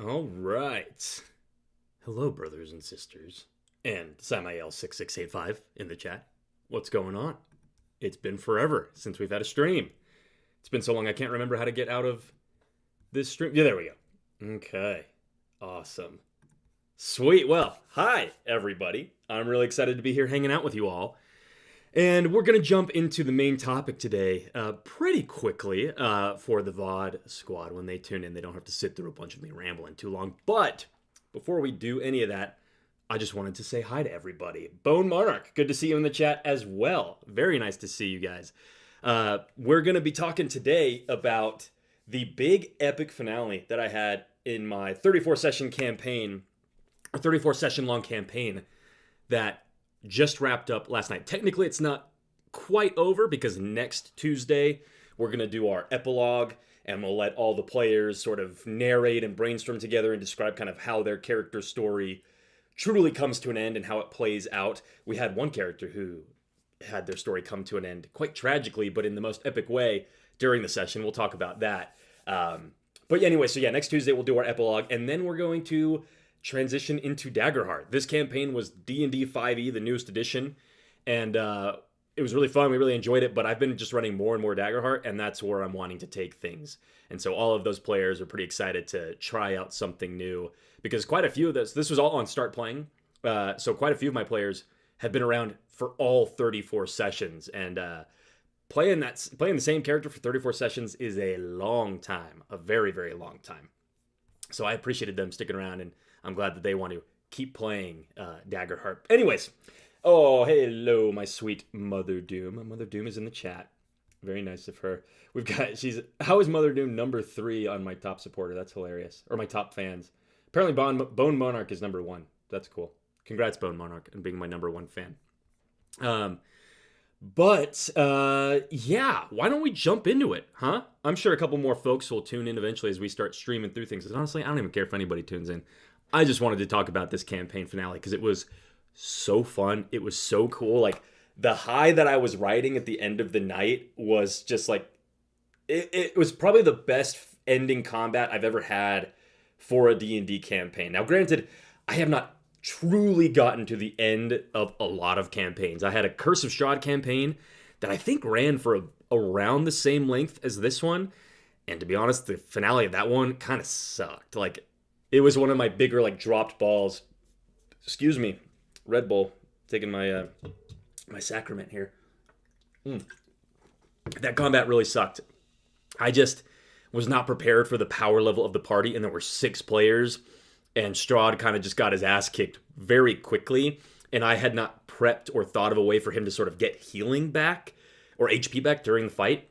All right. Hello, brothers and sisters. And Samael6685 in the chat. What's going on? It's been forever since we've had a stream. It's been so long I can't remember how to get out of this stream. Yeah, there we go. Okay. Awesome. Sweet. Well, hi, everybody. I'm really excited to be here hanging out with you all. And we're going to jump into the main topic today pretty quickly for the VOD squad. When they tune in, they don't have to sit through a bunch of me rambling too long. But before we do any of that, I just wanted to say hi to everybody. Bone Monarch, good to see you in the chat as well. Very nice to see you guys. We're going to be talking today about the big epic finale that I had in my 34-session campaign, a 34-session long campaign that just wrapped up last night. Technically, it's not quite over because next Tuesday, we're going to do our epilogue and we'll let all the players sort of narrate and brainstorm together and describe kind of how their character story truly comes to an end and how it plays out. We had one character who had their story come to an end quite tragically, but in the most epic way during the session. We'll talk about that. But anyway, so yeah, next Tuesday we'll do our epilogue, and then we're going to transition into Daggerheart. This campaign was D&D 5e, the newest edition, and it was really fun. We really enjoyed it, but I've been just running more and more Daggerheart, and that's where I'm wanting to take things. And so all of those players are pretty excited to try out something new, because quite a few of this was all on start playing, so quite a few of my players have been around for all 34 sessions, and playing the same character for 34 sessions is a long time, a very, very long time. So I appreciated them sticking around, and I'm glad that they want to keep playing Daggerheart. Anyways, oh, hello, my sweet Mother Doom. Mother Doom is in the chat. Very nice of her. How is Mother Doom number 3 on my top supporter? That's hilarious. Or my top fans. Apparently Bone Monarch is number 1. That's cool. Congrats, Bone Monarch, on being my number 1 fan. Yeah, why don't we jump into it, huh? I'm sure a couple more folks will tune in eventually as we start streaming through things. And honestly, I don't even care if anybody tunes in. I just wanted to talk about this campaign finale because it was so fun. It was so cool. Like, the high that I was riding at the end of the night was just like, it was probably the best ending combat I've ever had for a D&D campaign. Now, granted, I have not truly gotten to the end of a lot of campaigns. I had a Curse of Strahd campaign that I think ran for around the same length as this one. And to be honest, the finale of that one kind of sucked. Like, it was one of my bigger, like, dropped balls. Excuse me, Red Bull, taking my my sacrament here. That combat really sucked. I just was not prepared for the power level of the party, and there were 6 players, and Strahd kind of just got his ass kicked very quickly, and I had not prepped or thought of a way for him to sort of get healing back, or HP back during the fight.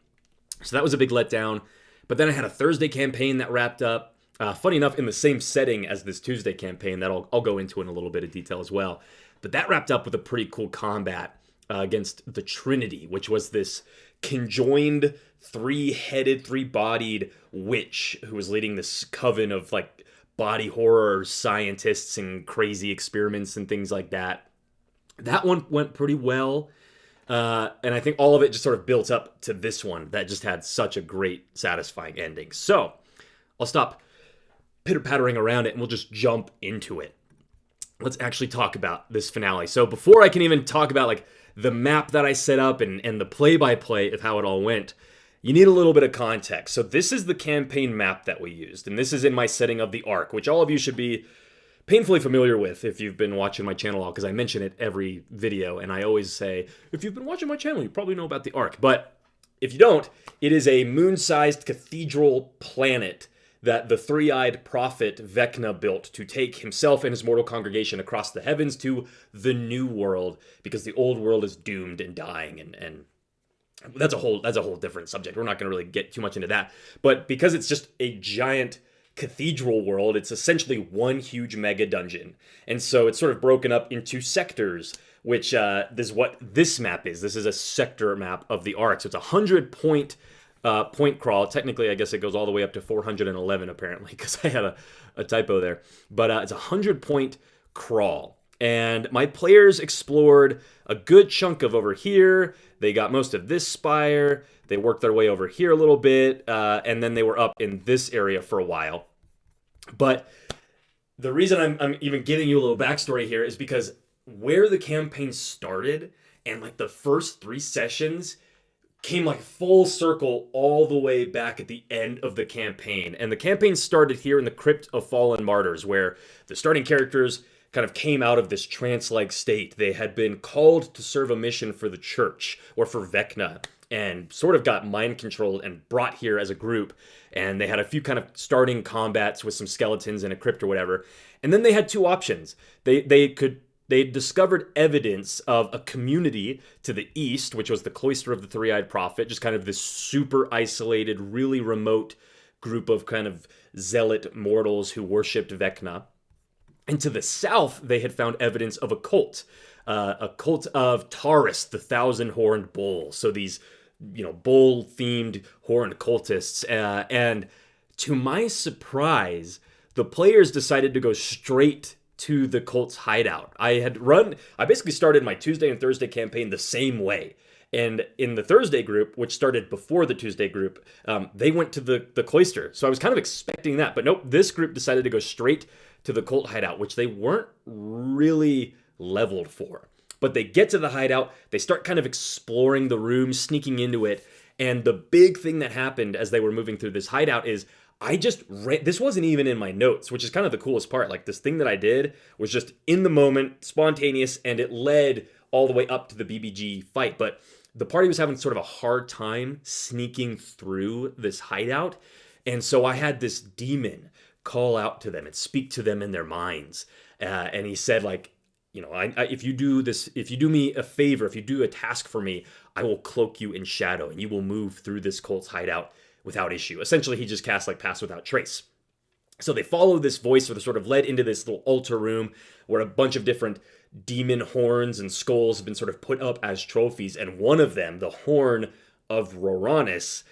So that was a big letdown. But then I had a Thursday campaign that wrapped up. Funny enough, in the same setting as this Tuesday campaign that I'll go into in a little bit of detail as well. But that wrapped up with a pretty cool combat against the Trinity, which was this conjoined, 3-headed, 3-bodied witch who was leading this coven of, like, body horror scientists and crazy experiments and things like that. That one went pretty well. And I think all of it just sort of built up to this one that just had such a great, satisfying ending. So I'll stop pitter-pattering around it and we'll just jump into it. Let's actually talk about this finale. So before I can even talk about, like, the map that I set up and the play-by-play of how it all went, you need a little bit of context. So this is the campaign map that we used, and this is in my setting of the Ark, which all of you should be painfully familiar with if you've been watching my channel, because I mention it every video, and I always say, if you've been watching my channel, you probably know about the Ark. But if you don't, it is a moon-sized cathedral planet that the three-eyed prophet Vecna built to take himself and his mortal congregation across the heavens to the new world, because the old world is doomed and dying, and that's a whole different subject. We're not going to really get too much into that. But because it's just a giant cathedral world, it's essentially one huge mega dungeon. And so it's sort of broken up into sectors, which is what this map is. This is a sector map of the Ark. So it's a 100-point point crawl. Technically, I guess it goes all the way up to 411, apparently, because I had a typo there. But it's a 100-point crawl. And my players explored a good chunk of over here. They got most of this spire. They worked their way over here a little bit. And then they were up in this area for a while. But the reason I'm even giving you a little backstory here is because where the campaign started and like the first three sessions came like full circle all the way back at the end of the campaign. And the campaign started here in the Crypt of Fallen Martyrs, where the starting characters kind of came out of this trance-like state. They had been called to serve a mission for the church or for Vecna and sort of got mind controlled and brought here as a group. And they had a few kind of starting combats with some skeletons in a crypt or whatever. And then they had two options. They discovered evidence of a community to the east, which was the Cloister of the Three-Eyed Prophet, just kind of this super isolated, really remote group of kind of zealot mortals who worshipped Vecna. And to the south, they had found evidence of a cult of Taurus, the thousand-horned bull. So these, bull-themed horned cultists. And to my surprise, the players decided to go straight to the cult's hideout. I basically started my Tuesday and Thursday campaign the same way. And in the Thursday group, which started before the Tuesday group, they went to the cloister. So I was kind of expecting that. But nope, this group decided to go straight to the cult hideout, which they weren't really leveled for. But they get to the hideout, they start kind of exploring the room, sneaking into it. And the big thing that happened as they were moving through this hideout is I just read, this wasn't even in my notes, which is kind of the coolest part. Like this thing that I did was just in the moment, spontaneous, and it led all the way up to the BBG fight. But the party was having sort of a hard time sneaking through this hideout. And so I had this demon call out to them and speak to them in their minds. And he said, like, if you do me a favor, if you do a task for me, I will cloak you in shadow and you will move through this cult's hideout without issue. Essentially, he just cast like Pass Without Trace. So they follow this voice, or they're sort of led into this little altar room where a bunch of different demon horns and skulls have been sort of put up as trophies. And one of them, the horn of Rorranis,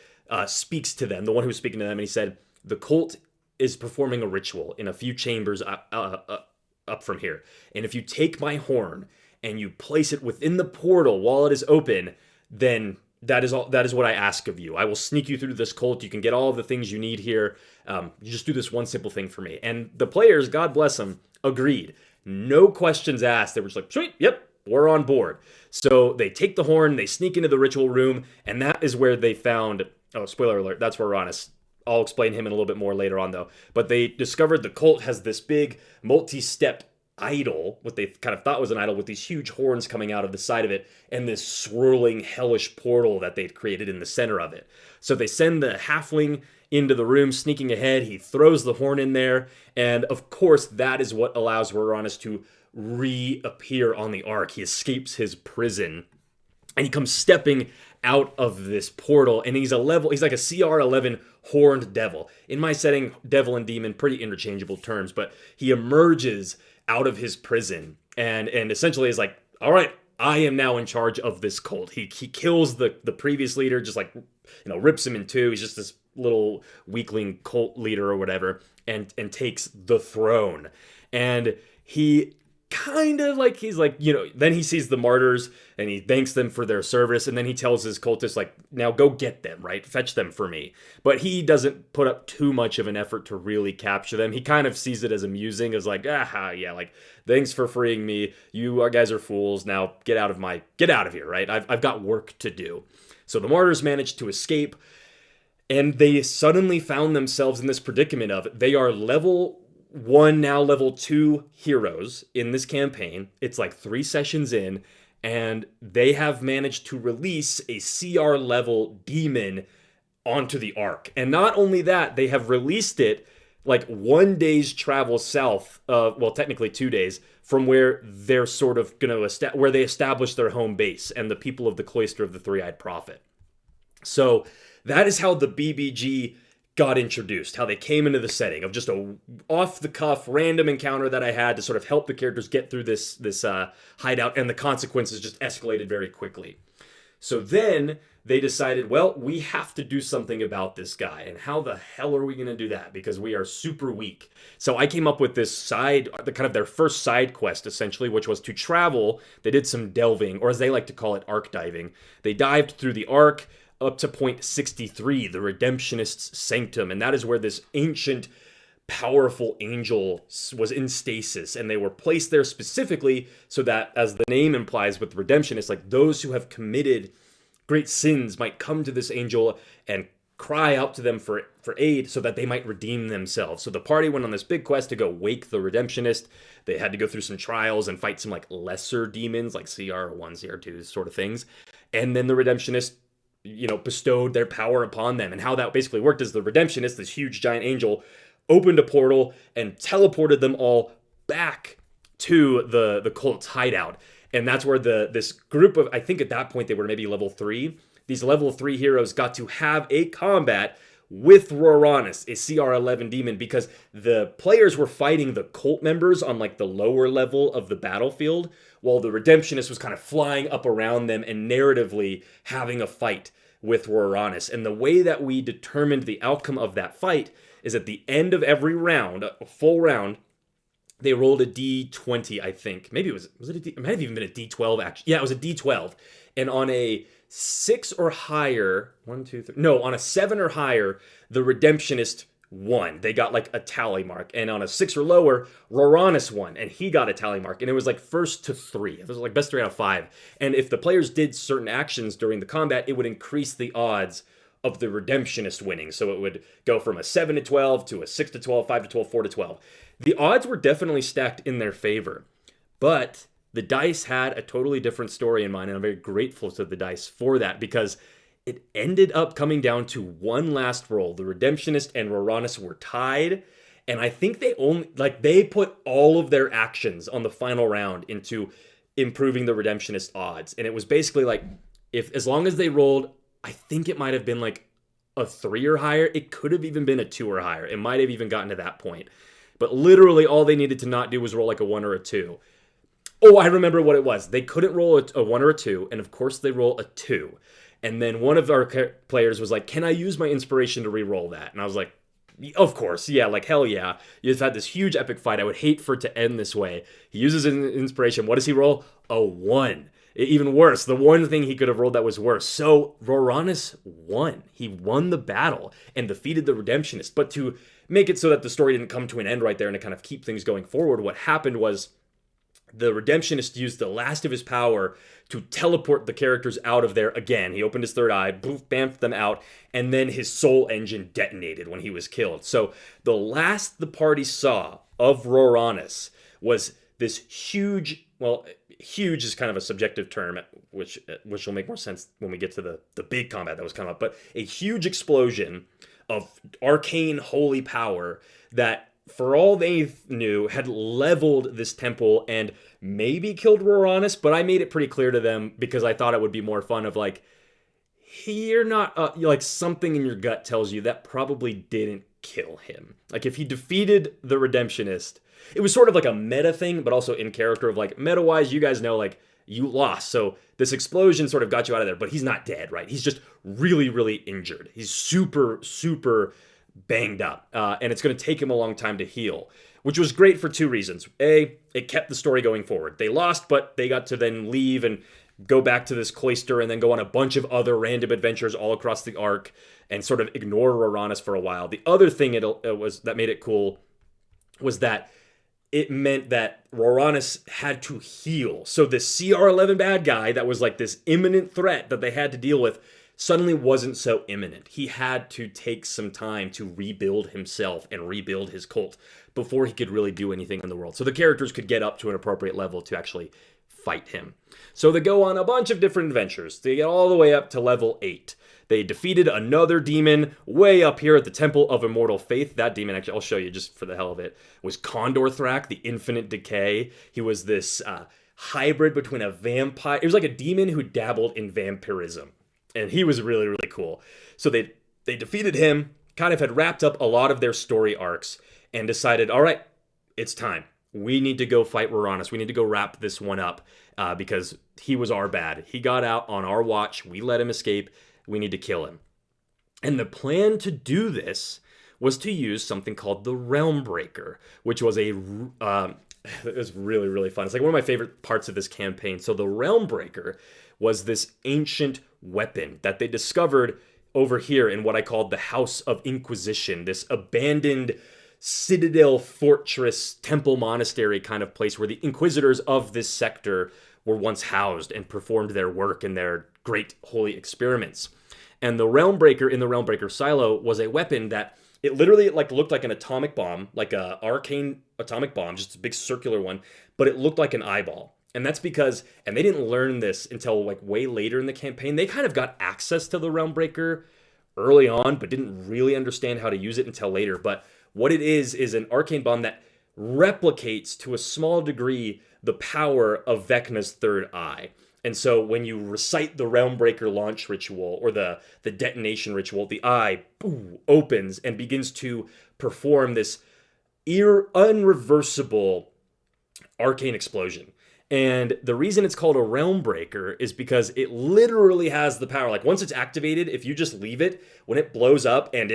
speaks to them, the one who's speaking to them, and he said, the cult is performing a ritual in a few chambers up from here. And if you take my horn and you place it within the portal while it is open, then that is what I ask of you. I will sneak you through this cult. You can get all of the things you need here. You just do this one simple thing for me. And the players, God bless them, agreed. No questions asked. They were just like, sweet, yep, we're on board. So they take the horn, they sneak into the ritual room, and that is where they found, oh, spoiler alert, that's Rorranis. I'll explain him in a little bit more later on, though. But they discovered the cult has this big multi-step idol, what they kind of thought was an idol, with these huge horns coming out of the side of it, and this swirling hellish portal that they'd created in the center of it. So they send the halfling into the room, sneaking ahead. He throws the horn in there, and of course, that is what allows Rorranis to reappear on the Ark. He escapes his prison, and he comes stepping out of this portal, and he's like a CR11 horned devil. In my setting, devil and demon, pretty interchangeable terms, but he emerges out of his prison and essentially is like, all right, I am now in charge of this cult. He kills the previous leader, just like, rips him in two. He's just this little weakling cult leader or whatever, and takes the throne. And he kind of like, he's like, then he sees the martyrs and he thanks them for their service, and then he tells his cultists, like, now go get them, right? Fetch them for me. But he doesn't put up too much of an effort to really capture them. He kind of sees it as amusing, as like, yeah, like, thanks for freeing me. You guys are fools. Now get out of here, right? I've got work to do. So the martyrs managed to escape, and they suddenly found themselves in this predicament of, they are level 1, now level 2 heroes in this campaign. It's like 3 sessions in, and they have managed to release a CR level demon onto the Ark. And not only that, they have released it like 1 day's travel south of, well, technically 2 days, from where they're sort of going to where they establish their home base and the people of the Cloister of the Three-Eyed Prophet. So that is how the BBG got introduced, how they came into the setting of just a off-the-cuff random encounter that I had to sort of help the characters get through this hideout, and the consequences just escalated very quickly. So then they decided, well, we have to do something about this guy, and how the hell are we going to do that? Because we are super weak. So I came up with this kind of their first side quest, essentially, which was to travel. They did some delving, or as they like to call it, arc diving. They dived through the Ark up to point 63, the Redemptionist's Sanctum, and that is where this ancient powerful angel was in stasis, and they were placed there specifically so that, as the name implies with redemption, it's like those who have committed great sins might come to this angel and cry out to them for aid so that they might redeem themselves. So the party went on this big quest to go wake the redemptionist. They had to go through some trials and fight some like lesser demons, like CR1, CR2 sort of things. And then the redemptionist, bestowed their power upon them. And how that basically worked is the redemptionist, this huge giant angel, opened a portal and teleported them all back to the cult's hideout. And that's where this group of, I think at that point they were maybe level 3. These level 3 heroes got to have a combat with Rorranis, a CR11 demon, because the players were fighting the cult members on like the lower level of the battlefield, while the redemptionist was kind of flying up around them and narratively having a fight with Rorranis. And the way that we determined the outcome of that fight is at the end of every round, a full round, they rolled a D20, I think. Maybe was it a D? It might have even been a D12, actually. Yeah, it was a D12. And on a 6 or higher, 1, 2, 3, no, on a 7 or higher, the redemptionist won. They got like a tally mark. And on a 6 or lower, Rorranis won, and he got a tally mark. And it was like first to 3. It was like best 3 out of 5. And if the players did certain actions during the combat, it would increase the odds of the redemptionist winning. So it would go from a 7 to 12 to a 6 to 12, 5 to 12, 4 to 12. The odds were definitely stacked in their favor, but the dice had a totally different story in mind, and I'm very grateful to the dice for that, because it ended up coming down to one last roll. The redemptionist and Rorranis were tied, and I think they put all of their actions on the final round into improving the redemptionist odds. And it was basically like, as long as they rolled, I think it might have been like a 3 or higher. It could have even been a 2 or higher. It might have even gotten to that point. But literally all they needed to not do was roll like a 1 or a 2. Oh, I remember what it was. They couldn't roll a 1 or a 2, and of course they roll a 2. And then one of our players was like, can I use my inspiration to re-roll that? And I was like, of course, yeah, like hell yeah. You've had this huge epic fight. I would hate for it to end this way. He uses an inspiration. What does he roll? A 1. Even worse, the one thing he could have rolled that was worse. So Rorranis won. He won the battle and defeated the redemptionist. But to make it so that the story didn't come to an end right there and to kind of keep things going forward, what happened was the redemptionist used the last of his power to teleport the characters out of there again. He opened his third eye, boof, bamfed them out, and then his soul engine detonated when he was killed. So the last the party saw of Rorranis was this huge, well, huge is kind of a subjective term, which will make more sense when we get to the big combat that was coming up, but a huge explosion of arcane holy power that, for all they knew, had leveled this temple and maybe killed Rorranis, but I made it pretty clear to them because I thought it would be more fun of like, you're not, like something in your gut tells you that probably didn't kill him. Like if he defeated the redemptionist, it was sort of like a meta thing, but also in character of like, meta-wise, you guys know like, you lost. So this explosion sort of got you out of there, but he's not dead, right? He's just really, really injured. He's super, super banged up, and it's going to take him a long time to heal, which was great for 2 reasons. A, it kept the story going forward. They lost, but they got to then leave and go back to this cloister and then go on a bunch of other random adventures all across the arc and sort of ignore Rorranis for a while. The other thing it was that made it cool was that it meant that Rorranis had to heal. So this CR11 bad guy that was like this imminent threat that they had to deal with suddenly wasn't so imminent. He had to take some time to rebuild himself and rebuild his cult before he could really do anything in the world. So the characters could get up to an appropriate level to actually fight him. So they go on a bunch of different adventures. They get all the way up to level 8. They defeated another demon way up here at the Temple of Immortal Faith. That demon, actually, I'll show you just for the hell of it, was Condorthrak, the Infinite Decay. He was this hybrid between a vampire. It was like a demon who dabbled in vampirism. And he was really, really cool. So they defeated him, kind of had wrapped up a lot of their story arcs, and decided, all right, it's time. We need to go fight Rorranis. We need to go wrap this one up because he was our bad. He got out on our watch. We let him escape. We need to kill him. And the plan to do this was to use something called the Realm Breaker, which was it was really, really fun. It's like one of my favorite parts of this campaign. So the Realm Breaker was this ancient weapon that they discovered over here in what I called the House of Inquisition, this abandoned citadel, fortress, temple, monastery kind of place where the inquisitors of this sector were once housed and performed their work and their great holy experiments. And the Realmbreaker in the Realmbreaker silo was a weapon that it literally like looked like an atomic bomb, like a arcane atomic bomb, just a big circular one, but it looked like an eyeball. And that's because, and they didn't learn this until like way later in the campaign. They kind of got access to the Realmbreaker early on, but didn't really understand how to use it until later. But what it is an arcane bomb that replicates to a small degree the power of Vecna's third eye. And so when you recite the Realmbreaker launch ritual or the detonation ritual, the eye opens and begins to perform this unreversible arcane explosion. And the reason it's called a Realmbreaker is because it literally has the power. Like once it's activated, if you just leave it, when it blows up and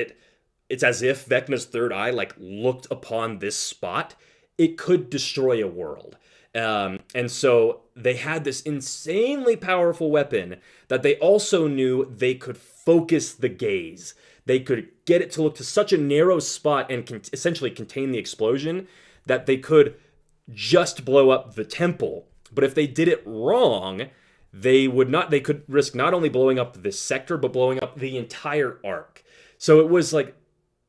it's as if Vecna's third eye like looked upon this spot, it could destroy a world. And so they had this insanely powerful weapon that they also knew they could focus the gaze. They could get it to look to such a narrow spot and essentially contain the explosion that they could just blow up the temple. But if they did it wrong, they could risk not only blowing up this sector, but blowing up the entire arc. So it was like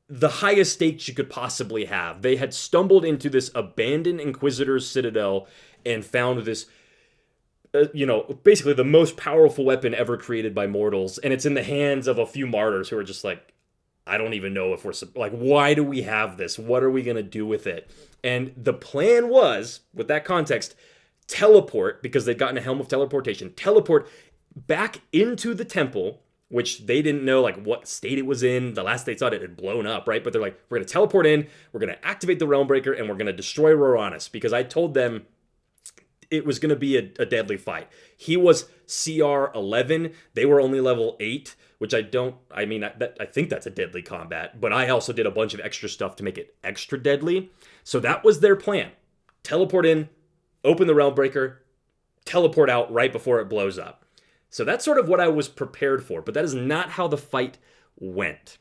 the highest stakes you could possibly have. They had stumbled into this abandoned Inquisitor's citadel and found this, basically the most powerful weapon ever created by mortals. And it's in the hands of a few martyrs who are just like, I don't even know if we're, like, why do we have this? What are we going to do with it? And the plan was, with that context, teleport, because they'd gotten a helm of teleportation, teleport back into the temple, which they didn't know like what state it was in. The last they thought it had blown up, right? But they're like, we're going to teleport in, we're going to activate the Realmbreaker, and we're going to destroy Rorranis, because I told them it was going to be a deadly fight. He was CR 11, they were only level 8, which I think that's a deadly combat, but I also did a bunch of extra stuff to make it extra deadly. So that was their plan. Teleport in, open the Realmbreaker, teleport out right before it blows up. So that's sort of what I was prepared for, but that is not how the fight went.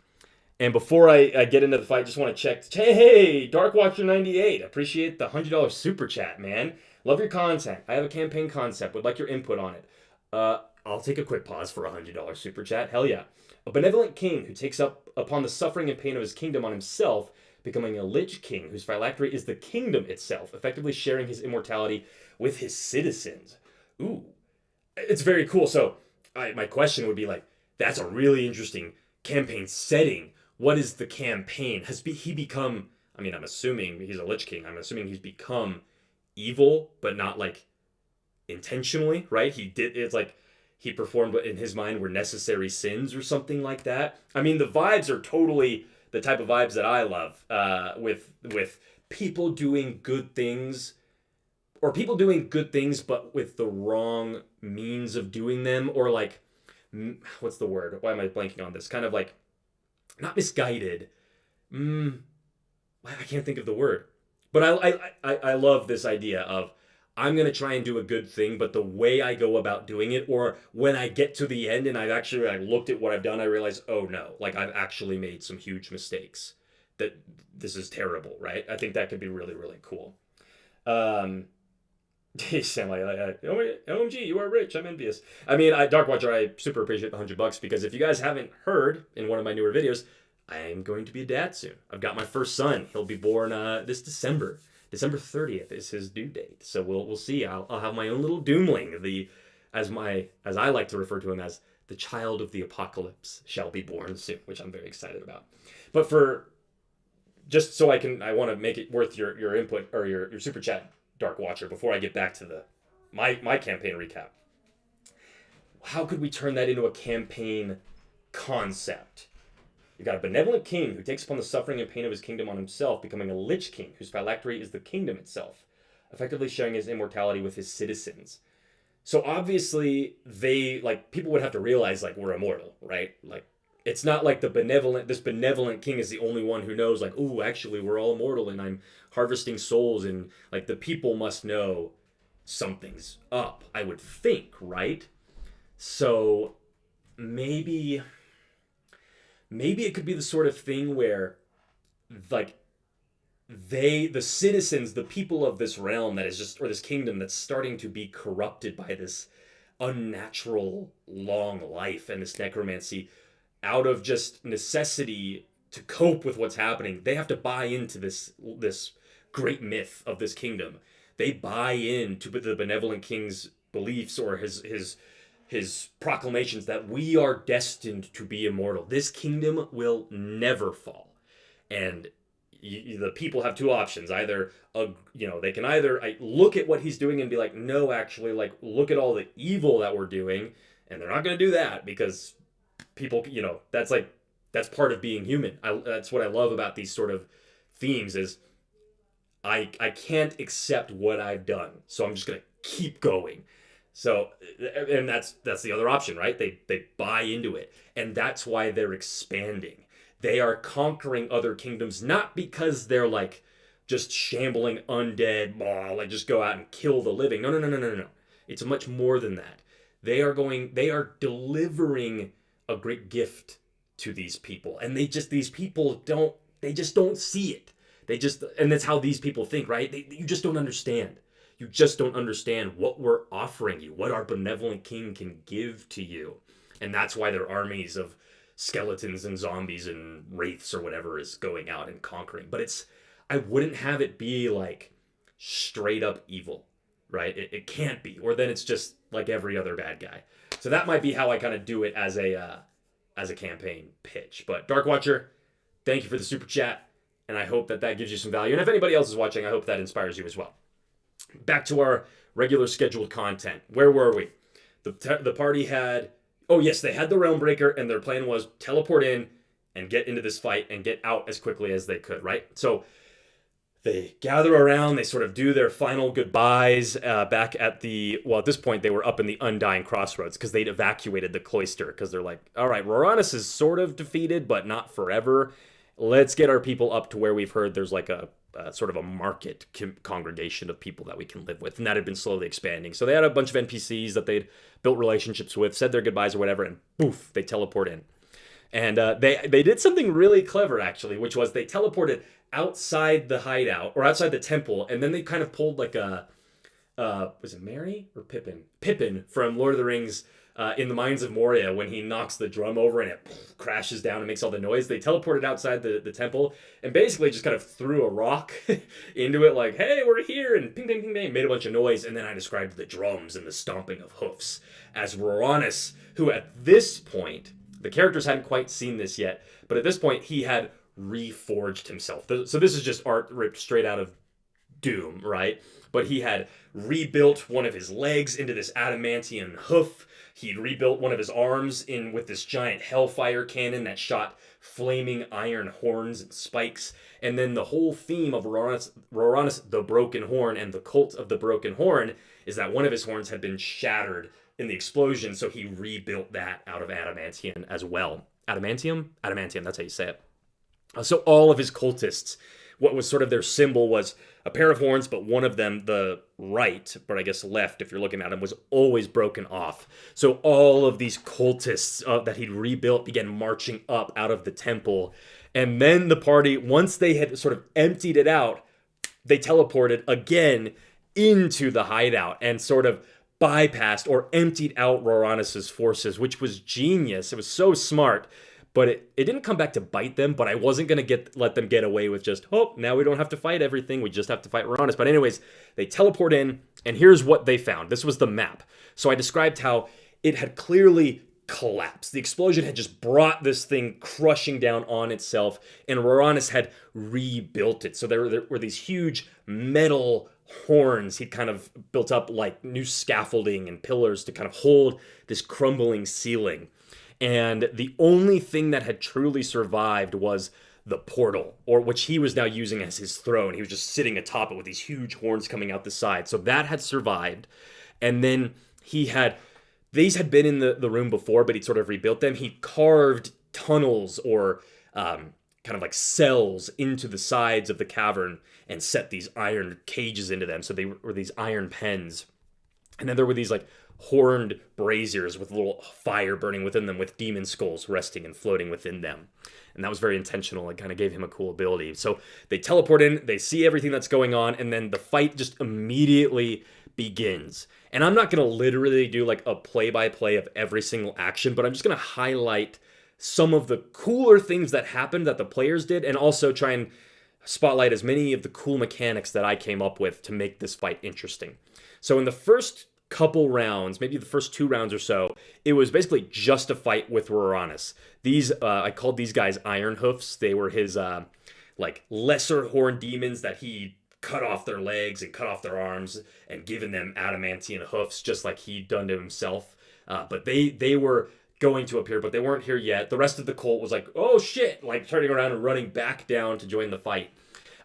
And before I get into the fight, just want to check. Hey, Darkwatcher98, appreciate the $100 super chat, man. Love your content. I have a campaign concept. Would like your input on it. I'll take a quick pause for a $100 super chat. Hell yeah. A benevolent king who takes up upon the suffering and pain of his kingdom on himself, becoming a lich king whose phylactery is the kingdom itself, effectively sharing his immortality with his citizens. Ooh. It's very cool. So my question would be like, that's a really interesting campaign setting. What is the campaign? Has he become, I'm assuming he's a Lich King. I'm assuming he's become evil, but not like intentionally, right? It's like he performed what in his mind were necessary sins or something like that. The vibes are totally the type of vibes that I love, with people doing good things, or people doing good things, but with the wrong means of doing them, or like, what's the word? Why am I blanking on this? Kind of like, not misguided. I can't think of the word. But I love this idea of, I'm going to try and do a good thing, but the way I go about doing it, or when I get to the end and I've actually looked at what I've done, I realize, oh no, like I've actually made some huge mistakes. That this is terrible, right? I think that could be really, really cool. Sam, OMG, you are rich. I'm envious. Darkwatcher, I super appreciate the $100 because if you guys haven't heard in one of my newer videos, I am going to be a dad soon. I've got my first son. He'll be born this December. December 30th is his due date. So we'll see. I'll have my own little doomling. As I like to refer to him as, the child of the apocalypse shall be born soon, which I'm very excited about. But just so I want to make it worth your input or your super chat, Dark Watcher, before I get back to my campaign recap. How could we turn that into a campaign concept? You got a benevolent king who takes upon the suffering and pain of his kingdom on himself, becoming a lich king whose phylactery is the kingdom itself, effectively sharing his immortality with his citizens. So obviously people would have to realize we're immortal, right? It's not like this benevolent king is the only one who knows, oh, actually we're all immortal and I'm harvesting souls, and the people must know something's up, I would think, right? So maybe it could be the sort of thing where the citizens, the people of this realm that is just, or this kingdom that's starting to be corrupted by this unnatural long life and this necromancy, out of just necessity to cope with what's happening, they have to buy into this great myth of this kingdom. They buy into the benevolent king's beliefs, or his proclamations that we are destined to be immortal. This kingdom will never fall. And the people have two options. Either they can either look at what he's doing and be like, no, actually, like, look at all the evil that we're doing, and they're not going to do that because people, that's part of being human. That's what I love about these sort of themes is I can't accept what I've done, so I'm just going to keep going. So, and that's the other option, right? They buy into it, and that's why they're expanding. They are conquering other kingdoms, not because they're like just shambling undead, like just go out and kill the living. No, no, no, no, no, no. It's much more than that. They are delivering a great gift to these people, and these people just don't see it. And that's how these people think, right? You just don't understand. You just don't understand what we're offering you, what our benevolent king can give to you. And that's why their armies of skeletons and zombies and wraiths or whatever is going out and conquering. But I wouldn't have it be like straight up evil, right? It can't be. Or then it's just like every other bad guy. So that might be how I kind of do it as a campaign pitch. But Dark Watcher, thank you for the super chat. And I hope that gives you some value. And if anybody else is watching, I hope that inspires you as well. Back to our regular scheduled content. Where were we? The party had... Oh, yes, they had the Realm Breaker, and their plan was teleport in and get into this fight and get out as quickly as they could, right? So they gather around, they sort of do their final goodbyes back at at this point, they were up in the Undying Crossroads because they'd evacuated the cloister because they're like, all right, Rorranis is sort of defeated, but not forever. Let's get our people up to where we've heard there's like a sort of a market congregation of people that we can live with. And that had been slowly expanding. So they had a bunch of NPCs that they'd built relationships with, said their goodbyes or whatever, and poof, they teleport in. And they did something really clever, actually, which was they teleported outside the hideout, or outside the temple, and then they kind of pulled like was it Merry or Pippin? Pippin from Lord of the Rings in the Mines of Moria when he knocks the drum over and it crashes down and makes all the noise. They teleported outside the temple and basically just kind of threw a rock into it like, hey, we're here, and ping, ping, ping, ping, made a bunch of noise. And then I described the drums and the stomping of hoofs as Rorranis, who at this point, the characters hadn't quite seen this yet, but at this point he had reforged himself. So this is just art ripped straight out of Doom, right? But he had rebuilt one of his legs into this adamantium hoof. He'd rebuilt one of his arms with this giant hellfire cannon that shot flaming iron horns and spikes. And then the whole theme of Rorranis the Broken Horn and the Cult of the Broken Horn is that one of his horns had been shattered in the explosion, so he rebuilt that out of adamantium as well. Adamantium? Adamantium, that's how you say it. So all of his cultists, what was sort of their symbol was a pair of horns, but one of them, the right, but I guess left if you're looking at him, was always broken off. So all of these cultists that he'd rebuilt began marching up out of the temple. And then the party, once they had sort of emptied it out, they teleported again into the hideout and sort of bypassed or emptied out Rorranis' forces, which was genius. It was so smart. But it didn't come back to bite them, but I wasn't going to let them get away with just, oh, now we don't have to fight everything. We just have to fight Rorranis. But anyways, they teleport in, and here's what they found. This was the map. So I described how it had clearly collapsed. The explosion had just brought this thing crushing down on itself, and Rorranis had rebuilt it. So there were these huge metal horns he'd kind of built up like new scaffolding and pillars to kind of hold this crumbling ceiling. And the only thing that had truly survived was the portal, or which he was now using as his throne. He was just sitting atop it with these huge horns coming out the side. So that had survived. And then these had been in the room before, but he'd sort of rebuilt them. He carved tunnels or kind of like cells into the sides of the cavern and set these iron cages into them. So they were these iron pens. And then there were these like horned braziers with a little fire burning within them with demon skulls resting and floating within them. And that was very intentional. It kind of gave him a cool ability. So they teleport in, they see everything that's going on, and then the fight just immediately begins. And I'm not going to literally do like a play-by-play of every single action, but I'm just going to highlight some of the cooler things that happened that the players did, and also try and spotlight as many of the cool mechanics that I came up with to make this fight interesting. So in the first couple rounds, maybe the first 2 rounds or so, it was basically just a fight with Rorranis. These, I called these guys Iron Hoofs. They were his, like, lesser horned demons that he cut off their legs and cut off their arms and given them adamantine hoofs, just like he'd done to himself. But they were going to appear, but they weren't here yet. The rest of the cult was like, oh shit, like turning around and running back down to join the fight.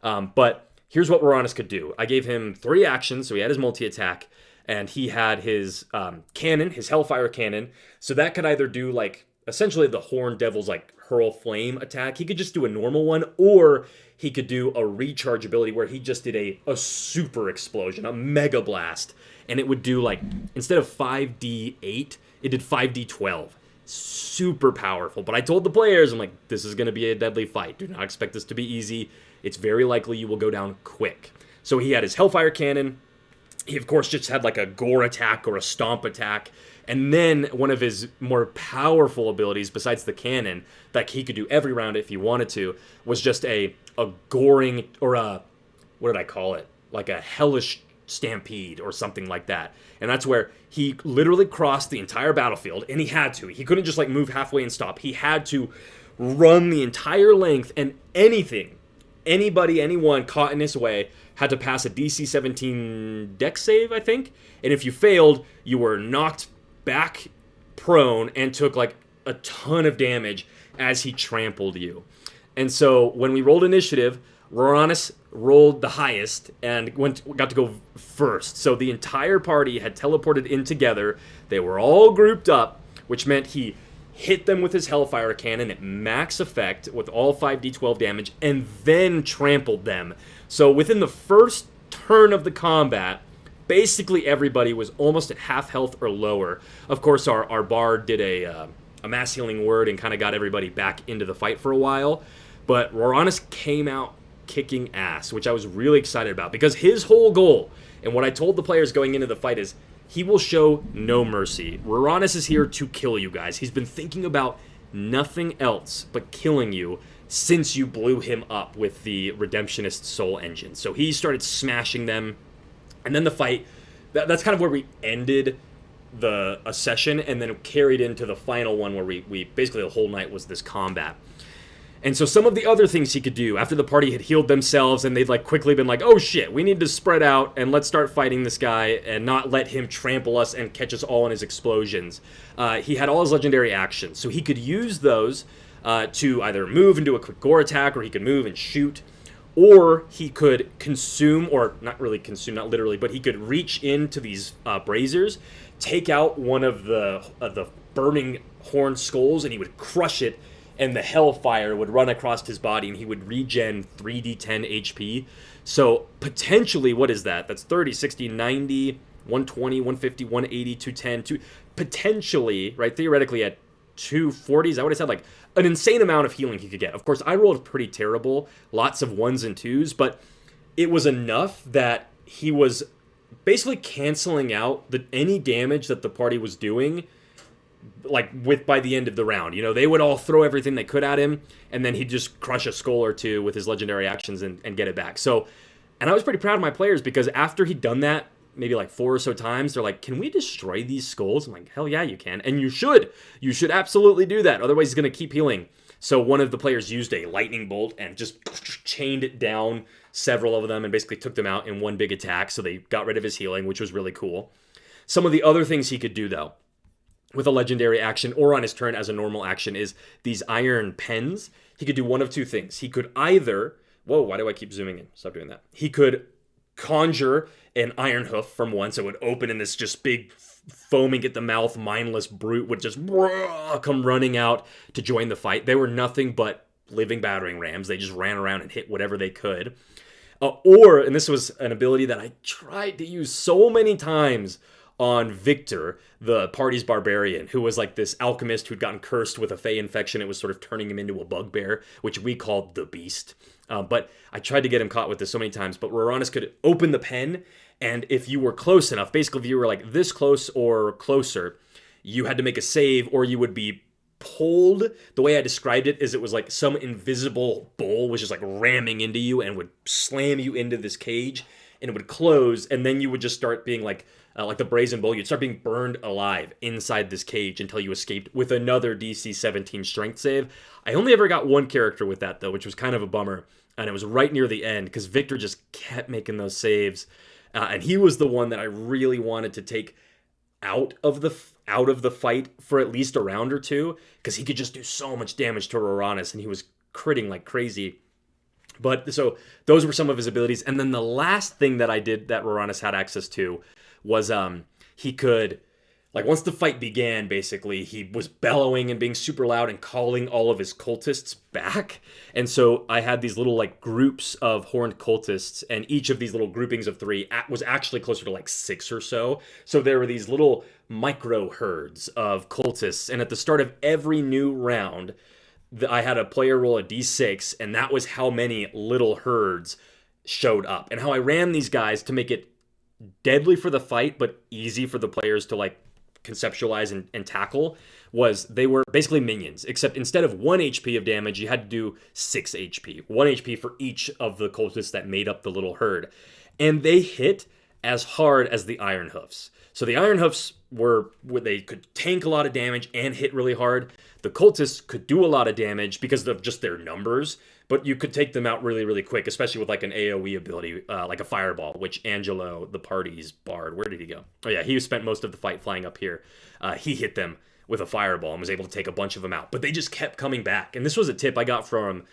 But here's what Rorranis could do. I gave him 3 actions, so he had his multi-attack, and he had his cannon, his Hellfire cannon. So that could either do like essentially the Horned Devil's like hurl flame attack. He could just do a normal one, or he could do a recharge ability where he just did a super explosion, a mega blast. And it would do like, instead of 5d8, it did 5d12. Super powerful. But I told the players, I'm like, this is going to be a deadly fight. Do not expect this to be easy. It's very likely you will go down quick. So he had his Hellfire cannon. He, of course, just had like a gore attack or a stomp attack. And then one of his more powerful abilities, besides the cannon, that he could do every round if he wanted to, was just a goring, or a, what did I call it? Like a hellish stampede or something like that. And that's where he literally crossed the entire battlefield, and he had to. He couldn't just like move halfway and stop. He had to run the entire length, and anyone caught in his way had to pass a DC 17 dex save, I think. And if you failed, you were knocked back prone and took like a ton of damage as he trampled you. And so when we rolled initiative, Rorranis rolled the highest and got to go first. So the entire party had teleported in together. They were all grouped up, which meant he hit them with his Hellfire cannon at max effect with all 5d12 damage, and then trampled them. So within the first turn of the combat, basically everybody was almost at half health or lower. Of course, our bard did a mass healing word and kind of got everybody back into the fight for a while. But Rorranis came out kicking ass, which I was really excited about, because his whole goal, and what I told the players going into the fight, is he will show no mercy. Rorranis is here to kill you guys. He's been thinking about nothing else but killing you since you blew him up with the Redemptionist Soul Engine. So he started smashing them, and then the fight, that's kind of where we ended a session, and then it carried into the final one where we basically the whole night was this combat. And so some of the other things he could do after the party had healed themselves and they'd like quickly been like, oh shit, we need to spread out and let's start fighting this guy and not let him trample us and catch us all in his explosions. He had all his legendary actions, so he could use those to either move and do a quick gore attack, or he could move and shoot, or he could consume, or not really consume, not literally, but he could reach into these braziers, take out one of the burning horned skulls, and he would crush it, and the hellfire would run across his body, and he would regen 3d10 HP. So potentially, what is that? That's 30, 60, 90, 120, 150, 180, 210, potentially, right, theoretically at 240s, I would have said like an insane amount of healing he could get. Of course, I rolled pretty terrible, lots of 1s and 2s, but it was enough that he was basically canceling out any damage that the party was doing, like by the end of the round. You know, they would all throw everything they could at him, and then he'd just crush a skull or two with his legendary actions and get it back. So, and I was pretty proud of my players, because after he'd done that maybe like 4 or so times, they're like, can we destroy these skulls? I'm like, hell yeah, you can. And you should absolutely do that. Otherwise he's going to keep healing. So one of the players used a lightning bolt and just chained it down several of them and basically took them out in one big attack. So they got rid of his healing, which was really cool. Some of the other things he could do, though, with a legendary action or on his turn as a normal action, is these iron pens. He could do one of two things. He could either, whoa, why do I keep zooming in? Stop doing that. He could conjure an iron hoof from one, so it would open in this just big foaming at the mouth mindless brute would just come running out to join the fight. They were nothing but living battering rams. They just ran around and hit whatever they could. And this was an ability that I tried to use so many times on Victor, the party's barbarian, who was like this alchemist who'd gotten cursed with a fey infection. It was sort of turning him into a bugbear, which we called the Beast. But I tried to get him caught with this so many times, but Rorranis could open the pen, and if you were close enough, basically if you were like this close or closer, you had to make a save or you would be pulled. The way I described it is it was like some invisible bull was just like ramming into you and would slam you into this cage, and it would close, and then you would just start being like the brazen bull, you'd start being burned alive inside this cage until you escaped with another DC 17 strength save. I only ever got one character with that though, which was kind of a bummer, and it was right near the end because Victor just kept making those saves, and he was the one that I really wanted to take out of the fight for at least a round or two, because he could just do so much damage to Rorranis, and he was critting like crazy. But so those were some of his abilities. And then the last thing that I did that Rorranis had access to was he could, like, once the fight began, basically, he was bellowing and being super loud and calling all of his cultists back. And so I had these little, like, groups of horned cultists, and each of these little groupings of 3 was actually closer to, like, 6 or so. So there were these little micro herds of cultists, and at the start of every new round, I had a player roll a d6, and that was how many little herds showed up. And how I ran these guys to make it deadly for the fight, but easy for the players to, like, conceptualize and tackle, was they were basically minions, except instead of 1 HP of damage, you had to do 6 HP. 1 HP for each of the cultists that made up the little herd. And they hit as hard as the Iron Hoofs. So the Iron Hoofs they could tank a lot of damage and hit really hard. The cultists could do a lot of damage because of just their numbers, but you could take them out really, really quick, especially with like an AoE ability, like a fireball, which Angelo, the party's bard, where did he go? Oh yeah, he spent most of the fight flying up here. He hit them with a fireball and was able to take a bunch of them out, but they just kept coming back. And this was a tip I got from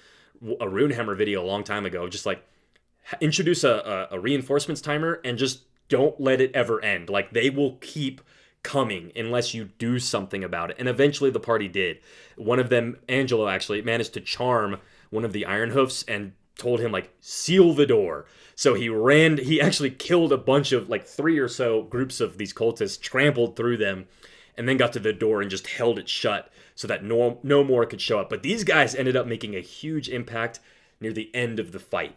a Runehammer video a long time ago, just like introduce a reinforcements timer and just don't let it ever end. Like, they will keep coming unless you do something about it. And eventually the party did. One of them, Angelo, actually managed to charm one of the Iron Hoofs and told him, like, seal the door. So he actually killed a bunch of, like, 3 or so groups of these cultists, trampled through them, and then got to the door and just held it shut so that no more could show up. But these guys ended up making a huge impact near the end of the fight.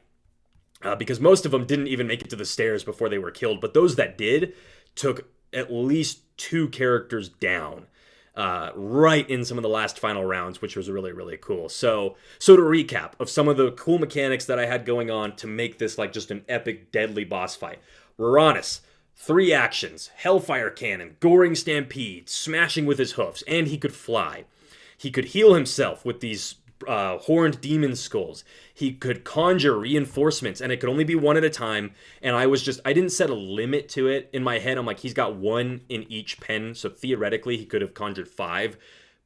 Because most of them didn't even make it to the stairs before they were killed. But those that did took at least 2 characters down right in some of the last final rounds, which was really, really cool. So to recap of some of the cool mechanics that I had going on to make this like just an epic, deadly boss fight. Rorranis, 3 actions: Hellfire Cannon, Goring Stampede, smashing with his hoofs, and he could fly. He could heal himself with these horned demon skulls. He could conjure reinforcements, and it could only be 1 at a time. And I didn't set a limit to it in my head. I'm like, he's got 1 in each pen, so theoretically he could have conjured 5,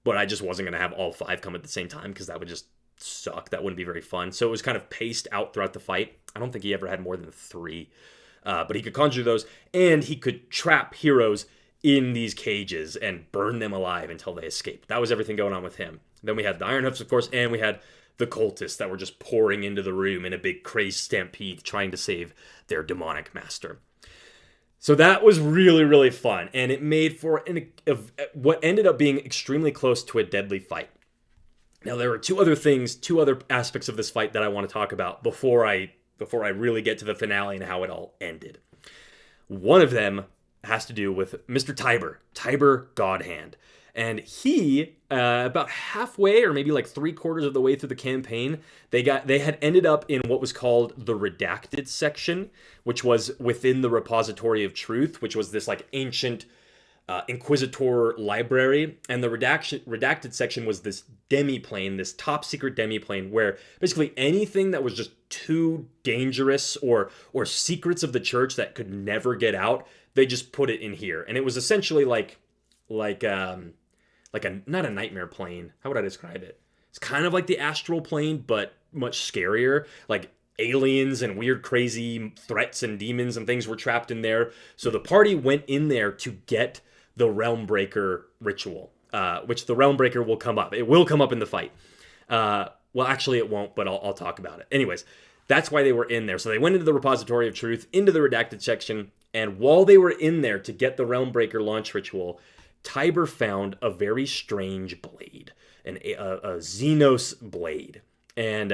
but I just wasn't going to have all 5 come at the same time because that would just suck. That wouldn't be very fun. So it was kind of paced out throughout the fight. I don't think he ever had more than 3, but he could conjure those, and he could trap heroes in these cages and burn them alive until they escaped. That was everything going on with him. Then we had the Iron Hoofs, of course, and we had the cultists that were just pouring into the room in a big crazed stampede trying to save their demonic master. So that was really, really fun, and it made for what ended up being extremely close to a deadly fight. Now, there were 2 other aspects of this fight that I want to talk about before I really get to the finale and how it all ended. One of them has to do with Mr. Tiber Godhand. And he, about halfway or maybe like 3/4 of the way through the campaign, they had ended up in what was called the Redacted section, which was within the Repository of Truth, which was this like ancient Inquisitor library. And the Redacted section was this demiplane, this top secret demiplane, where basically anything that was just too dangerous or secrets of the church that could never get out, they just put it in here. And it was essentially like not a nightmare plane. How would I describe it? It's kind of like the astral plane, but much scarier. Like aliens and weird, crazy threats and demons and things were trapped in there. So the party went in there to get the Realm Breaker ritual, which the Realm Breaker will come up. It will come up in the fight. Well, actually it won't, but I'll talk about it. Anyways, that's why they were in there. So they went into the Repository of Truth, into the Redacted section, And while they were in there to get the Realmbreaker launch ritual, Tiber found a very strange blade, a Xenos blade. And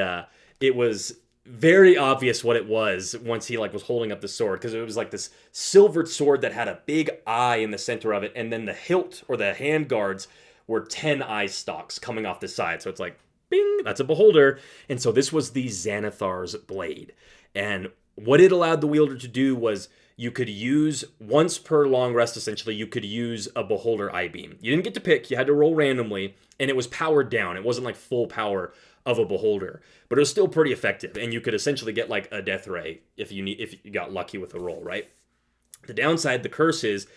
it was very obvious what it was once he like was holding up the sword, because it was like this silvered sword that had a big eye in the center of it, and then the hilt or the hand guards were 10 eye stalks coming off the side. So it's like, bing, that's a beholder. And so this was the Xanathar's blade. And what it allowed the wielder to do was you could use, once per long rest essentially, you could use a beholder eye beam. You didn't get to pick, you had to roll randomly, and it was powered down. It wasn't like full power of a beholder, but it was still pretty effective, and you could essentially get like a death ray if you got lucky with a roll, right? The downside, the curse is,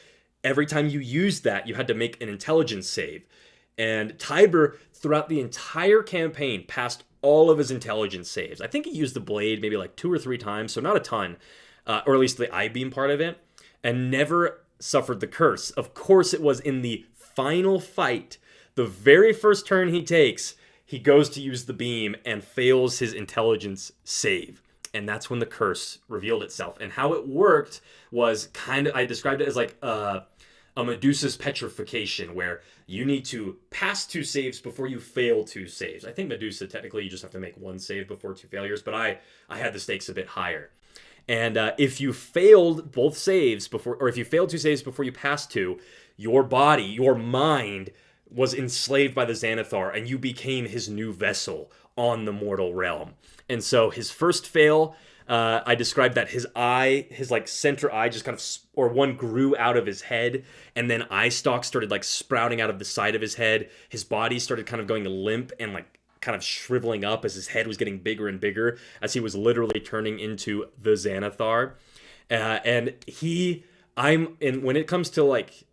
every time you used that, you had to make an intelligence save. And Tiber, throughout the entire campaign, passed all of his intelligence saves. I think he used the blade maybe like 2 or 3 times, so not a ton, or at least the eye beam part of it, and never suffered the curse. Of course, it was in the final fight, the very first turn he takes, he goes to use the beam and fails his intelligence save. And that's when the curse revealed itself. And how it worked was kind of, I described it as like a Medusa's petrification, where you need to pass 2 saves before you fail 2 saves. I think Medusa, technically, you just have to make 1 save before 2 failures, but I had the stakes a bit higher. And if you failed both saves before, or if you failed 2 saves before you passed 2, your body, your mind was enslaved by the Xanathar, and you became his new vessel on the mortal realm. And so his first fail, I described that his eye, his like center eye just kind of, or one grew out of his head, and then eye stalks started like sprouting out of the side of his head. His body started kind of going limp and like kind of shriveling up as his head was getting bigger and bigger, as he was literally turning into the Xanathar. And when it comes to like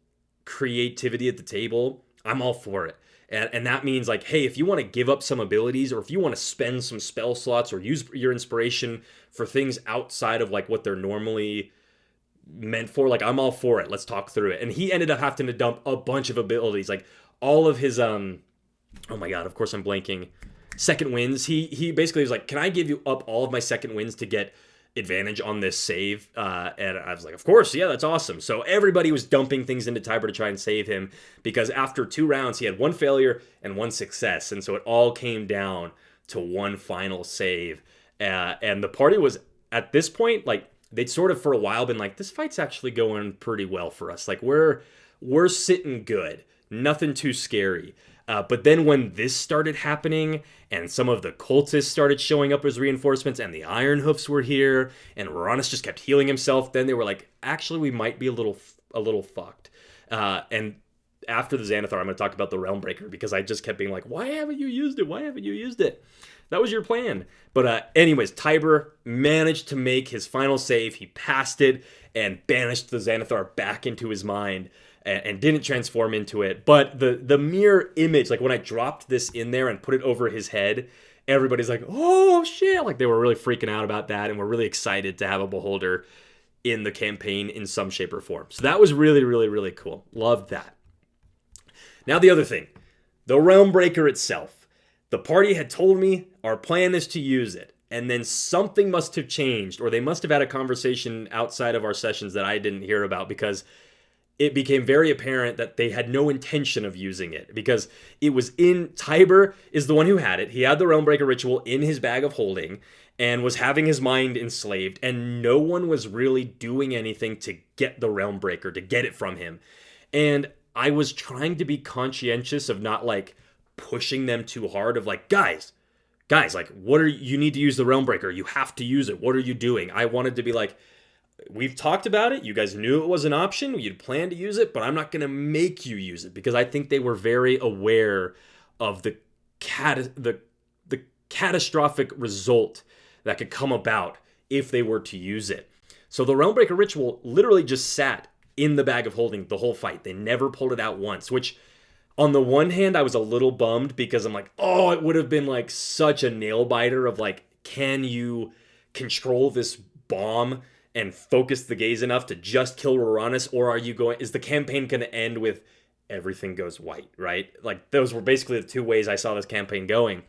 creativity at the table, I'm all for it. And that means like, hey, if you want to give up some abilities, or if you want to spend some spell slots or use your inspiration for things outside of like what they're normally meant for, like I'm all for it. Let's talk through it. And he ended up having to dump a bunch of abilities, like all of his oh my god, of course I'm blanking. Second winds. He basically was like, can I give you up all of my second winds to get advantage on this save? And I was like, of course, yeah, that's awesome. So everybody was dumping things into Tiber to try and save him, because after 2 rounds he had 1 failure and 1 success, and so it all came down to 1 final save. And the party was, at this point, like they'd sort of for a while been like, this fight's actually going pretty well for us, like we're sitting good, nothing too scary. But then when this started happening, and some of the cultists started showing up as reinforcements, and the Iron Hoofs were here, and Rorranis just kept healing himself, then they were like, actually, we might be a little fucked. And after the Xanathar, I'm going to talk about the Realmbreaker, because I just kept being like, why haven't you used it? Why haven't you used it? That was your plan. But anyways, Tiber managed to make his final save. He passed it and banished the Xanathar back into his mind, and didn't transform into it. But the mere image, like when I dropped this in there and put it over his head, everybody's like, oh shit, like they were really freaking out about that, and were really excited to have a beholder in the campaign in some shape or form. So that was really, really, really cool. Loved that. Now the other thing, the Realmbreaker itself. The party had told me our plan is to use it, and then something must have changed, or they must have had a conversation outside of our sessions that I didn't hear about, because it became very apparent that they had no intention of using it, because it was Tiber is the one who had it. He had the Realmbreaker ritual in his bag of holding and was having his mind enslaved, and no one was really doing anything to get the Realmbreaker, to get it from him. And I was trying to be conscientious of not like pushing them too hard, of like, guys, like, you need to use the Realmbreaker. You have to use it. What are you doing? I wanted to be like, we've talked about it. You guys knew it was an option. You'd planned to use it, but I'm not going to make you use it, because I think they were very aware of the catastrophic result that could come about if they were to use it. So the Realmbreaker ritual literally just sat in the bag of holding the whole fight. They never pulled it out once, which on the one hand, I was a little bummed, because I'm like, oh, it would have been like such a nail biter of like, can you control this bomb and focus the gaze enough to just kill Rorranis, or is the campaign going to end with everything goes white, right? Like those were basically the 2 ways I saw this campaign going.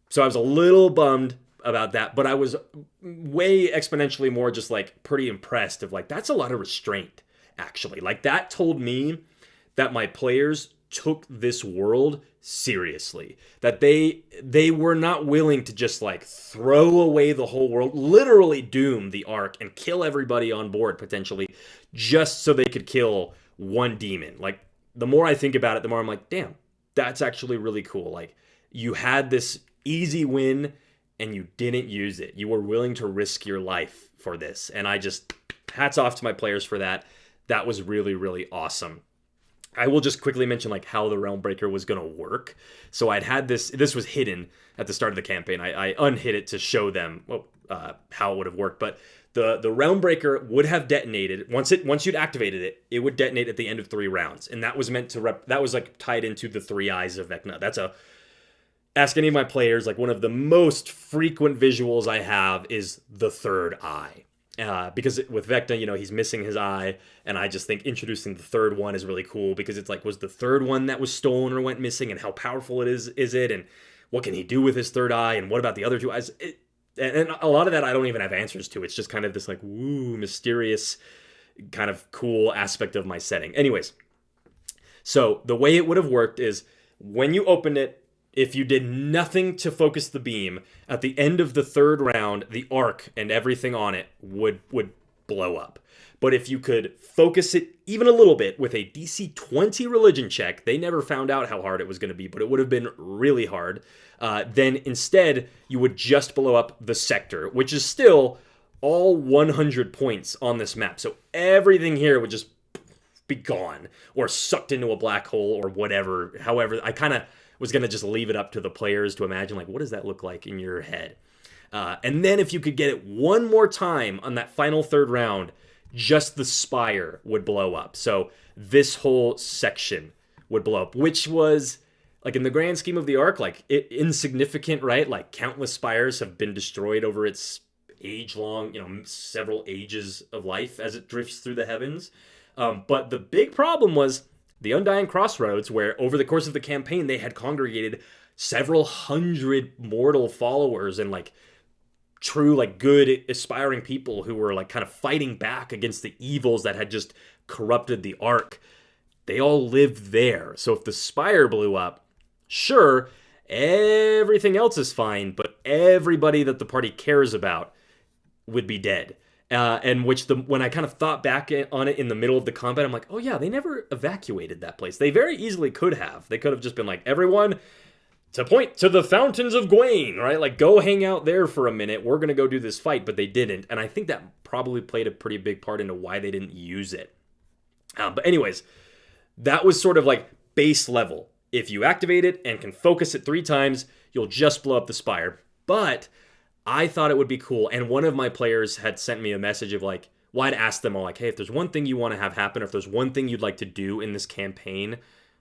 So I was a little bummed about that, but I was way exponentially more just like pretty impressed of like, that's a lot of restraint, actually. Like, that told me that my players took this world seriously, that they were not willing to just like throw away the whole world, literally doom the arc and kill everybody on board potentially, just so they could kill one demon. Like, the more I think about it, the more I'm like, damn, that's actually really cool. Like, you had this easy win and you didn't use it. You were willing to risk your life for this. And I just, hats off to my players for that. That was really, really awesome. I will just quickly mention like how the Realm Breaker was going to work. So I'd had this was hidden at the start of the campaign. I unhid it to show them how it would have worked. But the Realm Breaker would have detonated once you'd activated it. It would detonate at the end of 3 rounds, and that was meant to that was like tied into the 3 eyes of Vecna. That's ask any of my players, like one of the most frequent visuals I have is the 3rd eye. Because with Vecna, you know, he's missing his eye, and I just think introducing the 3rd one is really cool, because it's like, was the 3rd one that was stolen or went missing, and how powerful it is it, and what can he do with his 3rd eye, and what about the other 2 eyes? And a lot of that I don't even have answers to. It's just kind of this like, woo, mysterious, kind of cool aspect of my setting. Anyways, so the way it would have worked is when you opened it, if you did nothing to focus the beam, at the end of the 3rd round, the arc and everything on it would blow up. But if you could focus it even a little bit with a DC 20 religion check, they never found out how hard it was going to be, but it would have been really hard. Then instead, you would just blow up the sector, which is still all 100 points on this map. So everything here would just be gone or sucked into a black hole or whatever. However, I kind of was going to just leave it up to the players to imagine, like, what does that look like in your head? And then if you could get it one more time on that final 3rd round, just the spire would blow up. So this whole section would blow up, which was, like, in the grand scheme of the arc, like, insignificant, right? Like, countless spires have been destroyed over its age-long, you know, several ages of life as it drifts through the heavens. But the big problem was the Undying Crossroads, where over the course of the campaign, they had congregated several hundred mortal followers and like true, like good, aspiring people who were like kind of fighting back against the evils that had just corrupted the Ark. They all lived there. So if the spire blew up, sure, everything else is fine, but everybody that the party cares about would be dead. And when I kind of thought back on it in the middle of the combat, I'm like, oh yeah, they never evacuated that place. They very easily could have. They could have just been like, everyone, to point to the fountains of Gwaine, right? Like, go hang out there for a minute. We're going to go do this fight, but they didn't. And I think that probably played a pretty big part into why they didn't use it. But anyways, that was sort of like base level. If you activate it and can focus it 3 times, you'll just blow up the spire. But I thought it would be cool, and one of my players had sent me a message of like, well, I'd asked them all like, hey, if there's one thing you want to have happen, or if there's one thing you'd like to do in this campaign,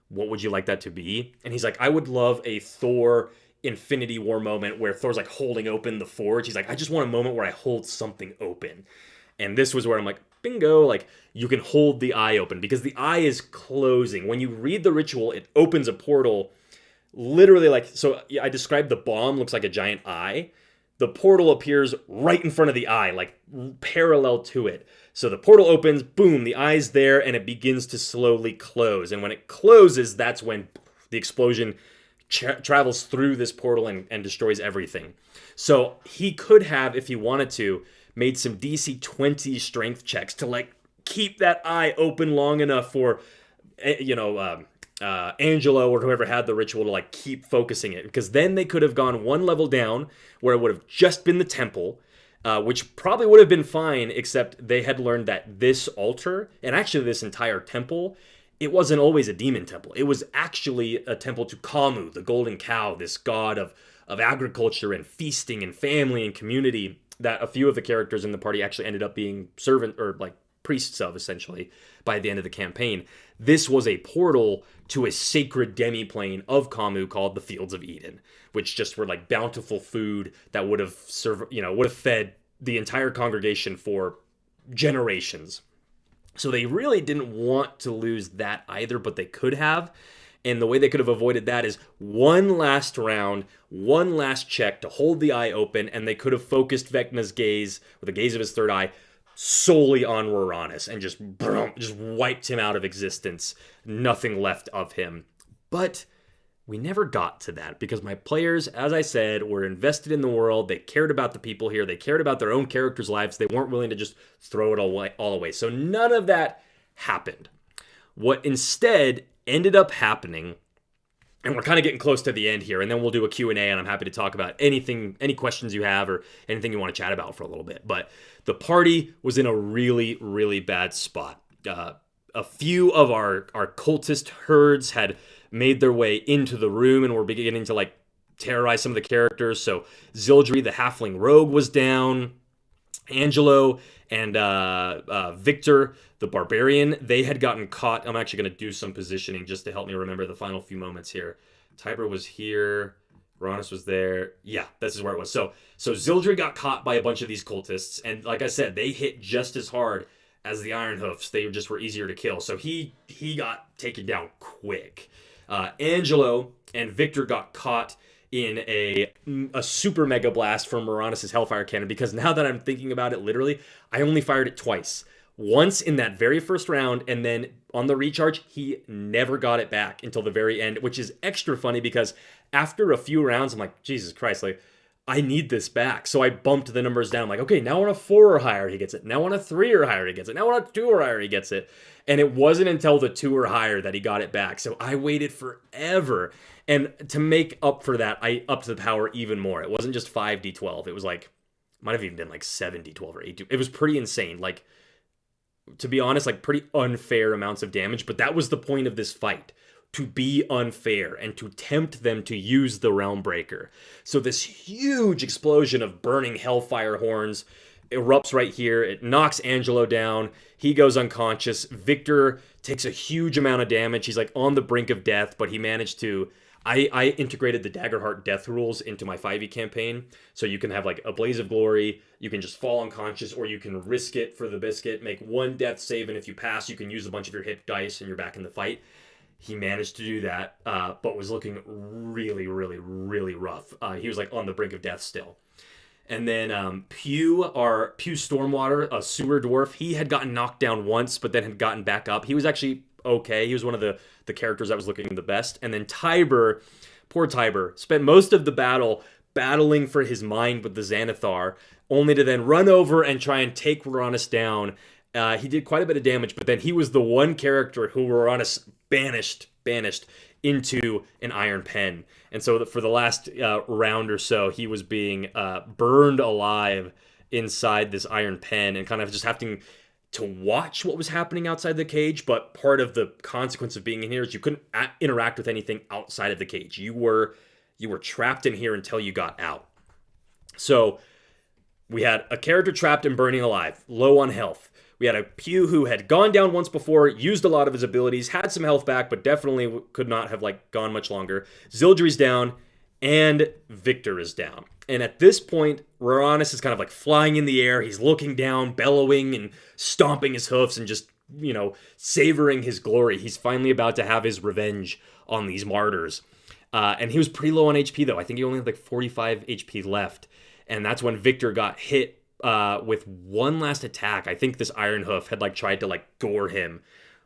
what would you like that to be? And he's like, I would love a Thor Infinity War moment where Thor's like holding open the forge. He's like, I just want a moment where I hold something open. And this was where I'm like, bingo, like you can hold the eye open because the eye is closing. When you read the ritual, it opens a portal literally like, so I described the bomb looks like a giant eye. The portal appears right in front of the eye, like parallel to it. So the portal opens, boom, the eye's there, and it begins to slowly close. And when it closes, that's when the explosion travels through this portal and destroys everything. So he could have, if he wanted to, made some DC 20 strength checks to like keep that eye open long enough for, Angelo or whoever had the ritual to like keep focusing it, because then they could have gone one level down where it would have just been the temple, which probably would have been fine, except they had learned that this altar and actually this entire temple, it wasn't always a demon temple. It was actually a temple to Kamu, the golden cow, this god of agriculture and feasting and family and community that a few of the characters in the party actually ended up being servant or like priests of, essentially, by the end of the campaign. This was a portal to a sacred demiplane of Kamu called the Fields of Eden, which just were like bountiful food that would have fed the entire congregation for generations. So they really didn't want to lose that either, but they could have. And the way they could have avoided that is one last round, one last check to hold the eye open, and they could have focused Vecna's gaze, or the gaze of his third eye, solely on Rorranis and just wiped him out of existence. Nothing left of him. But we never got to that because my players, as I said, were invested in the world. They cared about the people here. They cared about their own characters' lives. They weren't willing to just throw it all away. So none of that happened. What instead ended up happening, and we're kind of getting close to the end here, and then we'll do a Q&A, and I'm happy to talk about anything, any questions you have or anything you want to chat about for a little bit. But the party was in a really, really bad spot. A few of our cultist herds had made their way into the room and were beginning to terrorize some of the characters. So Zildjian, the halfling rogue, was down. Angelo and Victor, the barbarian, they had gotten caught. I'm actually going to do some positioning just to help me remember the final few moments here. Tiber was here. Rorranis was there. Yeah, this is where it was. So Zildjian got caught by a bunch of these cultists. And like I said, they hit just as hard as the Iron Hoofs. They just were easier to kill. So he got taken down quick. Angelo and Victor got caught in a super mega blast from Rorranis' Hellfire Cannon, because now that I'm thinking about it, literally, I only fired it twice. Once in that very first round, and then on the recharge, he never got it back until the very end, which is extra funny because after a few rounds, I'm like, Jesus Christ, I need this back. So I bumped the numbers down. I'm like, okay, now on a 4 or higher, he gets it. Now on a 3 or higher, he gets it. Now on a 2 or higher, he gets it. And it wasn't until the 2 or higher that he got it back. So I waited forever. And to make up for that, I upped the power even more. It wasn't just 5d12. It was might have even been 7d12 or 8d12. It was pretty insane. To be honest, pretty unfair amounts of damage. But that was the point of this fight, to be unfair and to tempt them to use the Realm Breaker. So this huge explosion of burning hellfire horns erupts right here. It knocks Angelo down. He goes unconscious. Victor takes a huge amount of damage. He's on the brink of death, but he managed to... I integrated the Daggerheart death rules into my 5e campaign, so you can have a Blaze of Glory, you can just fall unconscious, or you can risk it for the biscuit, make one death save, and if you pass, you can use a bunch of your hit dice and you're back in the fight. He managed to do that, but was looking really, really, really rough. He was on the brink of death still. And then Pew Stormwater, a sewer dwarf, he had gotten knocked down once, but then had gotten back up. He was actually okay. He was one of the characters that was looking the best. And then Tiber, poor Tiber, spent most of the battle battling for his mind with the Xanathar, only to then run over and try and take Rorranis down. He did quite a bit of damage, but then he was the one character who Rorranis banished into an iron pen. And so for the last round or so, he was being burned alive inside this iron pen and kind of just having to watch what was happening outside the cage. But part of the consequence of being in here is you couldn't interact with anything outside of the cage. You were trapped in here until you got out. So we had a character trapped and burning alive, low on health. We had a Pew who had gone down once before, used a lot of his abilities, had some health back, but definitely could not have gone much longer. Zildjian's down, and Victor is down. And at this point, Rorranis is kind of flying in the air. He's looking down, bellowing and stomping his hoofs and just, savoring his glory. He's finally about to have his revenge on these martyrs. And he was pretty low on HP, though. I think he only had 45 HP left. And that's when Victor got hit with one last attack. I think this Iron Hoof had tried to gore him.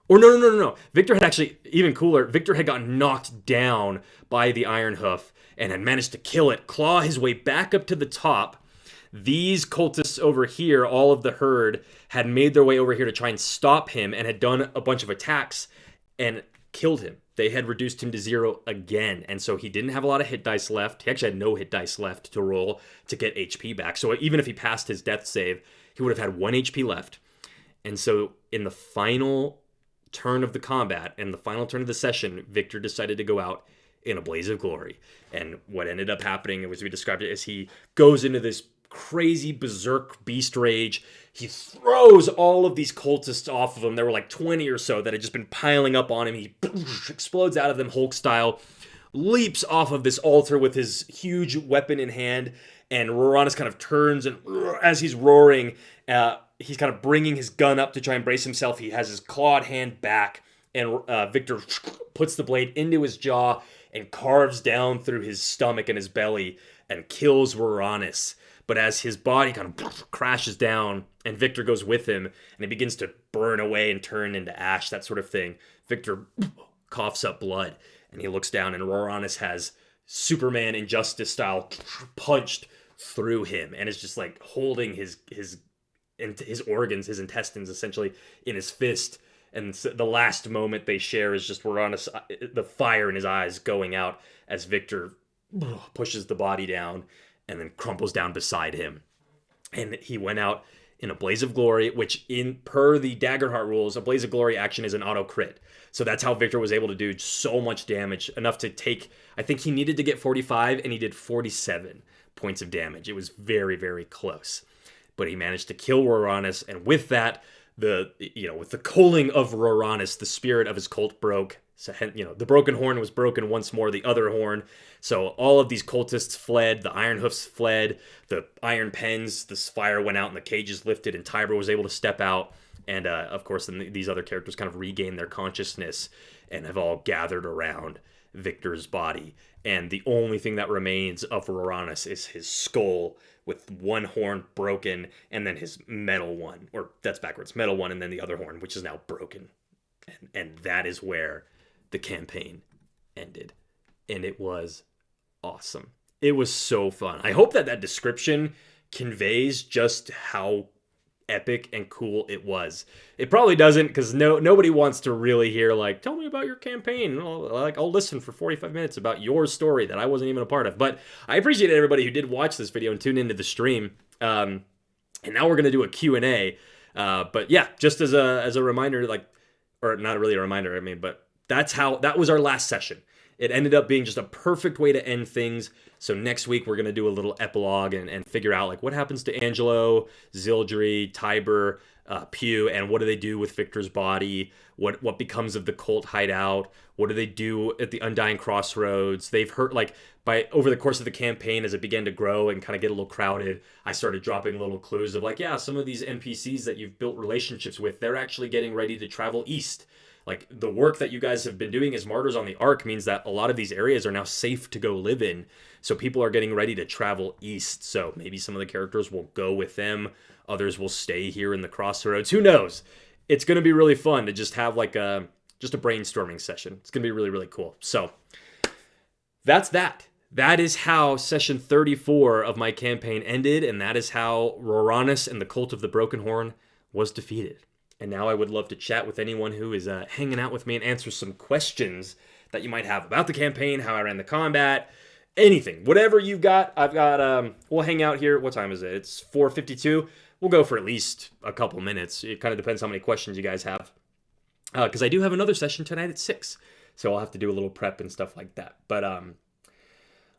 Or no. Victor had actually, even cooler, Victor had gotten knocked down by the Iron Hoof and had managed to kill it, claw his way back up to the top. These cultists over here, all of the herd, had made their way over here to try and stop him and had done a bunch of attacks and killed him. They had reduced him to 0 again, and so he didn't have a lot of hit dice left. He actually had no hit dice left to roll to get HP back. So even if he passed his death save, he would have had 1 HP left. And so in the final turn of the combat and the final turn of the session, Victor decided to go out in a blaze of glory. And what ended up happening, as we described it, is he goes into this crazy berserk beast rage. He throws all of these cultists off of him. There were 20 or so that had just been piling up on him. He explodes out of them Hulk style, leaps off of this altar with his huge weapon in hand, and Rorranis kind of turns, and as he's roaring, he's kind of bringing his gun up to try and brace himself. He has his clawed hand back, and Victor puts the blade into his jaw and carves down through his stomach and his belly and kills Rorranis. But as his body kind of crashes down and Victor goes with him and he begins to burn away and turn into ash, that sort of thing, Victor coughs up blood and he looks down and Rorranis has Superman Injustice style punched through him and is just like holding his organs, his intestines essentially in his fist. And the last moment they share is just Rorranis, the fire in his eyes going out as Victor pushes the body down and then crumples down beside him. And he went out in a blaze of glory, which per the Daggerheart rules, a blaze of glory action is an auto crit. So that's how Victor was able to do so much damage, enough to take, I think he needed to get 45 and he did 47 points of damage. It was very, very close. But he managed to kill Rorranis, and with that, with the culling of Rorranis, the spirit of his cult broke. So, the broken horn was broken once more, the other horn. So all of these cultists fled, the Iron Hoofs fled, the Iron Pens, this fire went out and the cages lifted and Tiber was able to step out. And of course, then these other characters kind of regain their consciousness and have all gathered around Victor's body. And the only thing that remains of Rorranis is his skull with one horn broken and then his metal one, or that's backwards, metal one and then the other horn, which is now broken. And that is where the campaign ended. And it was awesome. It was so fun. I hope that description conveys just how epic and cool it was. It probably doesn't, because nobody wants to really hear, like, tell me about your campaign. I'll listen for 45 minutes about your story that I wasn't even a part of. But I appreciate everybody who did watch this video and tune into the stream. And now we're going to do a Q&A. But yeah, just as a reminder, or not really a reminder, but that was our last session. It ended up being just a perfect way to end things. So next week, we're going to do a little epilogue and figure out what happens to Angelo, Zildjian, Tiber, Pew, and what do they do with Victor's body? What becomes of the cult hideout? What do they do at the Undying Crossroads? They've heard, over the course of the campaign, as it began to grow and kind of get a little crowded, I started dropping little clues of some of these NPCs that you've built relationships with, they're actually getting ready to travel east. The work that you guys have been doing as Martyrs on the Ark means that a lot of these areas are now safe to go live in. So people are getting ready to travel east. So maybe some of the characters will go with them. Others will stay here in the Crossroads. Who knows? It's going to be really fun to just have just a brainstorming session. It's going to be really, really cool. So that's that. That is how session 34 of my campaign ended. And that is how Rorranis and the Cult of the Broken Horn was defeated. And now I would love to chat with anyone who is hanging out with me and answer some questions that you might have about the campaign, how I ran the combat, anything. Whatever you've got, I've got, we'll hang out here. What time is it? It's 4:52. We'll go for at least a couple minutes. It kind of depends how many questions you guys have. Because I do have another session tonight at 6. So I'll have to do a little prep and stuff like that. But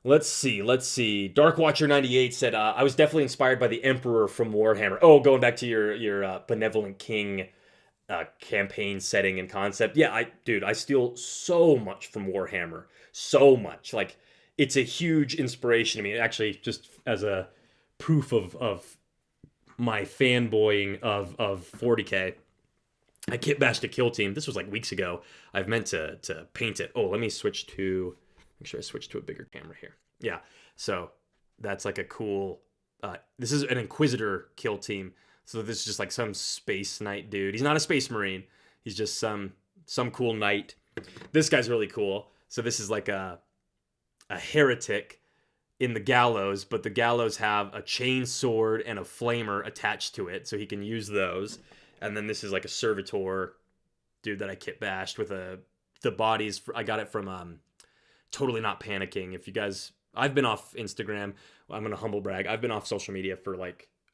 let's see. Dark Watcher 98 said, I was definitely inspired by the Emperor from Warhammer. Oh, going back to your Benevolent King campaign setting and concept. Yeah, I steal so much from Warhammer. So much. It's a huge inspiration to me. Actually, just as a proof of my fanboying of 40K, I kit bashed a kill team. This was weeks ago. I've meant to paint it. Oh, let me make sure I switch to a bigger camera here. Yeah, so that's a cool, this is an Inquisitor kill team. So this is just some space knight dude. He's not a space marine. He's just some cool knight. This guy's really cool. So this is a heretic in the gallows, but the gallows have a chain sword and a flamer attached to it, so he can use those. And then this is a servitor dude that I kit bashed with the bodies. I got it from Totally Not Panicking. If you guys, I've been off Instagram. I'm gonna humble brag. I've been off social media for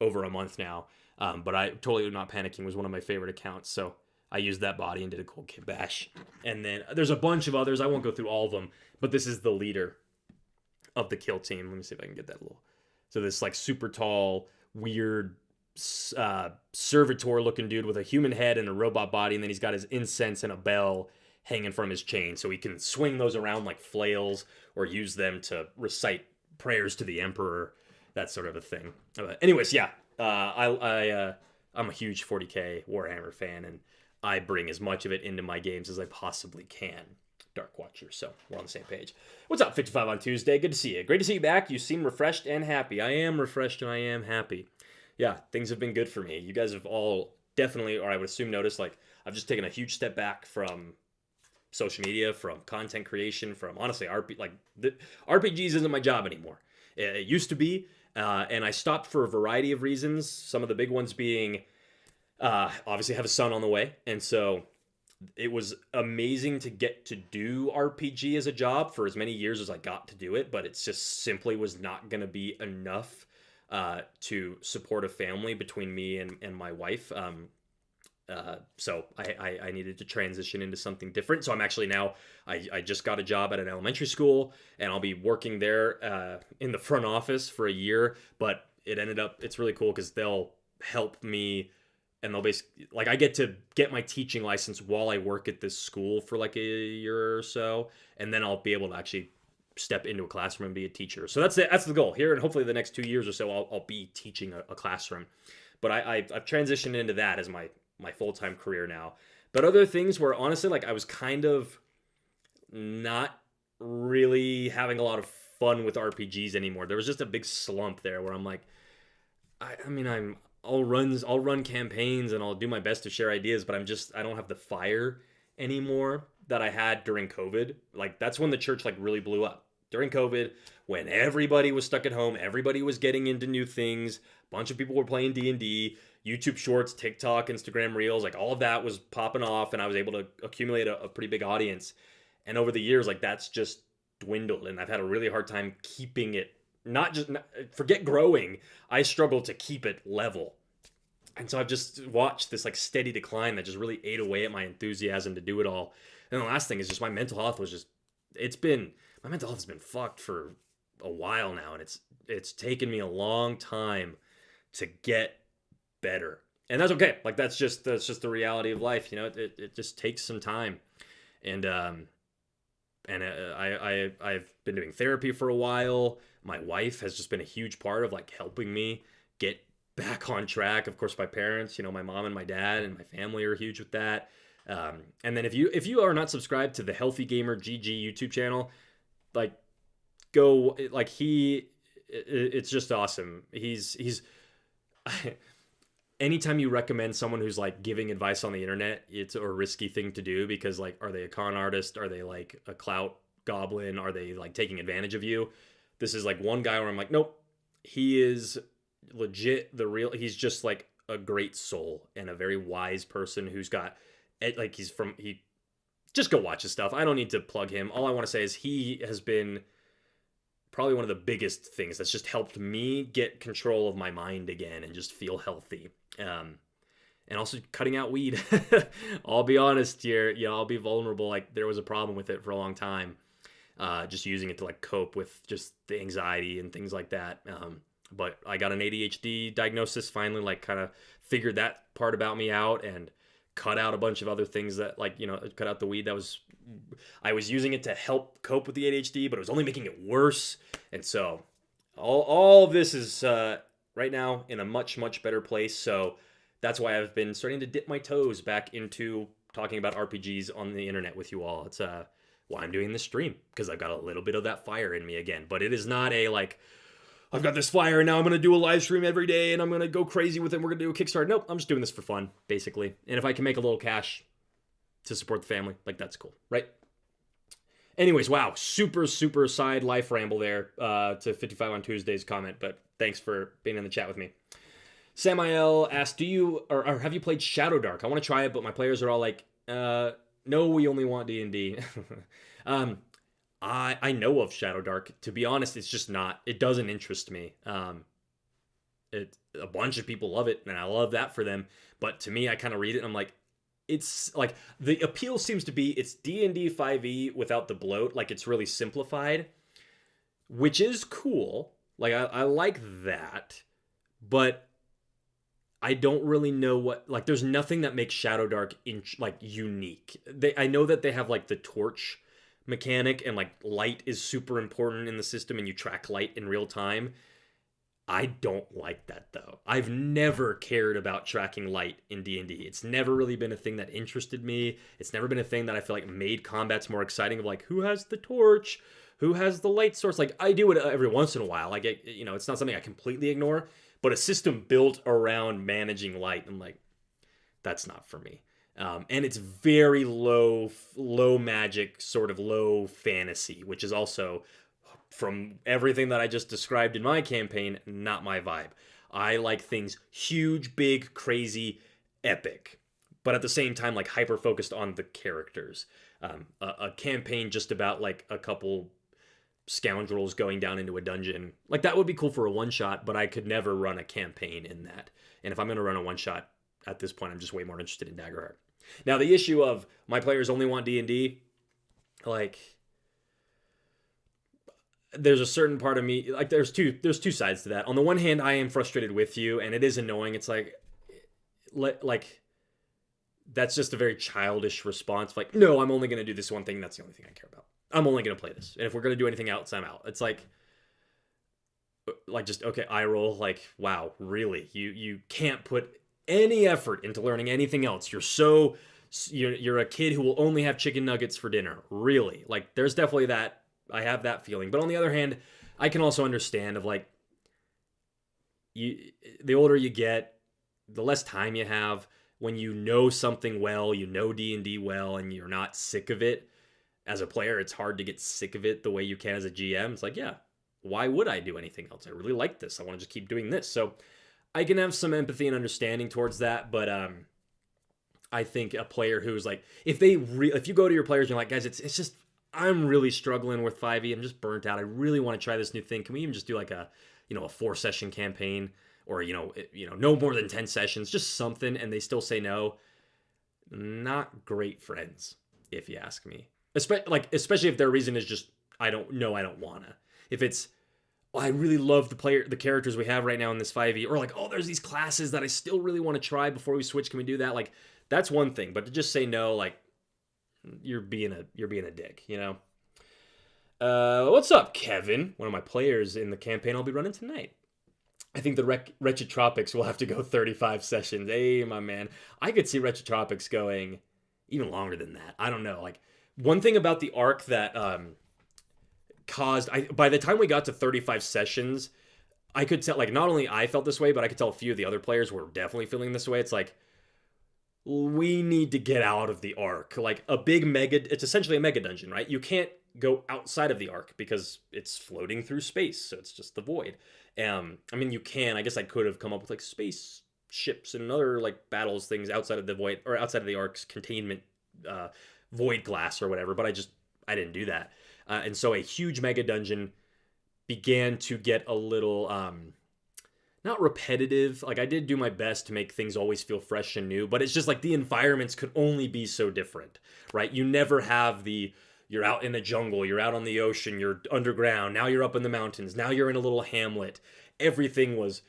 over a month now. But Totally Not Panicking was one of my favorite accounts. So I used that body and did a cool kit bash. And then there's a bunch of others. I won't go through all of them, but this is the leader of the kill team. Let me see if I can get that little. So this super tall, weird servitor looking dude with a human head and a robot body, and then he's got his incense and a bell hanging from his chain, so he can swing those around like flails or use them to recite prayers to the Emperor, that sort of a thing. Anyways, yeah, I'm a huge 40K Warhammer fan, and I bring as much of it into my games as I possibly can. Dark Watcher, so we're on the same page. What's up, 55 on Tuesday? Good to see you. Great to see you back. You seem refreshed and happy. I am refreshed and I am happy. Yeah, things have been good for me. You guys have all definitely, or I would assume, noticed, like, I've just taken a huge step back from social media, from content creation, from, honestly, RPGs isn't my job anymore. It used to be, and I stopped for a variety of reasons. Some of the big ones being, obviously, I have a son on the way, and so it was amazing to get to do RPG as a job for as many years as I got to do it, but it just simply was not going to be enough to support a family between me and my wife. So I needed to transition into something different. So I'm actually now, I just got a job at an elementary school, and I'll be working there in the front office for a year, but it ended up, it's really cool because they'll help me, and they'll basically, like, I get to get my teaching license while I work at this school for like a year or so, and then I'll be able to actually step into a classroom and be a teacher. So that's the goal here, and hopefully the next 2 years or so I'll be teaching a classroom. But I've transitioned into that as my full-time career now. But other things where, honestly, like, I was kind of not really having a lot of fun with RPGs anymore. There was just a big slump there where I'm like, I'll run campaigns and I'll do my best to share ideas, but I don't have the fire anymore that I had during COVID. Like, that's when the church like really blew up. During COVID, when everybody was stuck at home, everybody was getting into new things. A bunch of people were playing D&D, YouTube Shorts, TikTok, Instagram Reels, like all of that was popping off, and I was able to accumulate a pretty big audience. And over the years, like, that's just dwindled, and I've had a really hard time keeping it. Forget growing, I struggle to keep it level. And so I've just watched this like steady decline that just really ate away at my enthusiasm to do it all. And the last thing is just my mental health was just, my mental health has been fucked for a while now, and it's taken me a long time to get better. And that's okay. Like, that's just the reality of life, you know. It just takes some time. And I've been doing therapy for a while. My wife has just been a huge part of like helping me get back on track. Of course, my parents, you know, my mom and my dad and my family are huge with that. And then if you are not subscribed to the Healthy Gamer GG YouTube channel, like, go, like, it's just awesome. He's anytime you recommend someone who's like giving advice on the internet, it's a risky thing to do, because like, are they a con artist? Are they like a clout goblin? Are they like taking advantage of you? This is like one guy where I'm like, nope, he is legit he's just like a great soul and a very wise person who's got, like, just go watch his stuff. I don't need to plug him. All I want to say is he has been probably one of the biggest things that's just helped me get control of my mind again and just feel healthy. And also cutting out weed. I'll be honest here. Yeah, I'll be vulnerable. Like, there was a problem with it for a long time. Just using it to like cope with just the anxiety and things like that. But I got an ADHD diagnosis finally, like, kind of figured that part about me out, and cut out a bunch of other things that, like, you know, cut out the weed I was using it to help cope with the ADHD, but it was only making it worse. And so all of this is right now in a much, much better place. So that's why I've been starting to dip my toes back into talking about RPGs on the internet with you all. It's why I'm doing this stream, because I've got a little bit of that fire in me again. But it is not a like, I've got this fire and now I'm going to do a live stream every day and I'm going to go crazy with it. We're going to do a Kickstarter. Nope, I'm just doing this for fun, basically. And if I can make a little cash to support the family, like, that's cool, right? Anyways, wow, super, super side life ramble there to 55 on Tuesday's comment, but thanks for being in the chat with me. Samael asked, do you, or have you played Shadow Dark? I want to try it, but my players are all like, no, we only want D&D. I know of Shadow Dark. To be honest, it's just not, it doesn't interest me. A bunch of people love it, and I love that for them. But to me, I kind of read it, and I'm like, it's like, the appeal seems to be, it's D&D 5e without the bloat. Like, it's really simplified, which is cool. Like, I like that, but I don't really know what, like, there's nothing that makes Shadow Dark like unique. I know that they have like the torch mechanic, and like light is super important in the system, and you track light in real time. I don't like that though. I've never cared about tracking light in D&D. It's never really been a thing that interested me. It's never been a thing that I feel like made combats more exciting of like who has the torch, who has the light source. Like I do it every once in a while. Like it's not something I completely ignore, but a system built around managing light, I'm like that's not for me. And it's very low magic, sort of low fantasy, which is also from everything that I just described in my campaign, not my vibe. I like things huge, big, crazy, epic, but at the same time, like hyper focused on the characters. A campaign just about like a couple scoundrels going down into a dungeon, like that would be cool for a one shot, but I could never run a campaign in that. And if I'm going to run a one shot at this point, I'm just way more interested in Daggerheart. Now, the issue of my players only want D&D, like there's a certain part of me, like there's two sides to that. On the one hand, I am frustrated with you, and it is annoying. It's like that's just a very childish response. Like, no, I'm only going to do this one thing. That's the only thing I care about. I'm only going to play this. And if we're going to do anything else, I'm out. It's like just, okay, eye roll. Like, wow, really? You can't put any effort into learning anything else. You're a kid who will only have chicken nuggets for dinner. Really? Like, there's definitely that. I have that feeling. But on the other hand, I can also understand of like, the older you get, the less time you have. When you know something well, you know D&D well, and you're not sick of it. As a player, it's hard to get sick of it the way you can as a GM. It's like, yeah, why would I do anything else? I really like this. I want to just keep doing this. So I can have some empathy and understanding towards that, but I think a player who's like, if you go to your players and you're like, guys, it's just, I'm really struggling with 5e. I'm just burnt out. I really want to try this new thing. Can we even just do like a 4-session campaign, or no more than 10 sessions, just something, and they still say no? Not great friends, if you ask me. Especially if their reason is just I don't wanna. If it's, oh, I really love the characters we have right now in this 5e, or like, oh, there's these classes that I still really want to try before we switch. Can we do that? Like, that's one thing, but to just say no, like, you're being a dick, What's up, Kevin? One of my players in the campaign I'll be running tonight. I think the Wretched Tropics will have to go 35 sessions. Hey, my man. I could see Wretched Tropics going even longer than that. I don't know. Like, one thing about the arc that by the time we got to 35 sessions, I could tell, like, not only I felt this way, but I could tell a few of the other players were definitely feeling this way. It's like, we need to get out of the arc. Like, it's essentially a mega dungeon, right? You can't go outside of the arc because it's floating through space, so it's just the void. I mean, you can. I guess I could have come up with like space ships and other like battles things outside of the void, or outside of the arc's containment void glass or whatever, but I didn't do that. And so a huge mega dungeon began to get a little not repetitive. Like, I did do my best to make things always feel fresh and new, but it's just like the environments could only be so different, right? You never have you're out in the jungle, you're out on the ocean, you're underground, now you're up in the mountains, now you're in a little hamlet. Everything was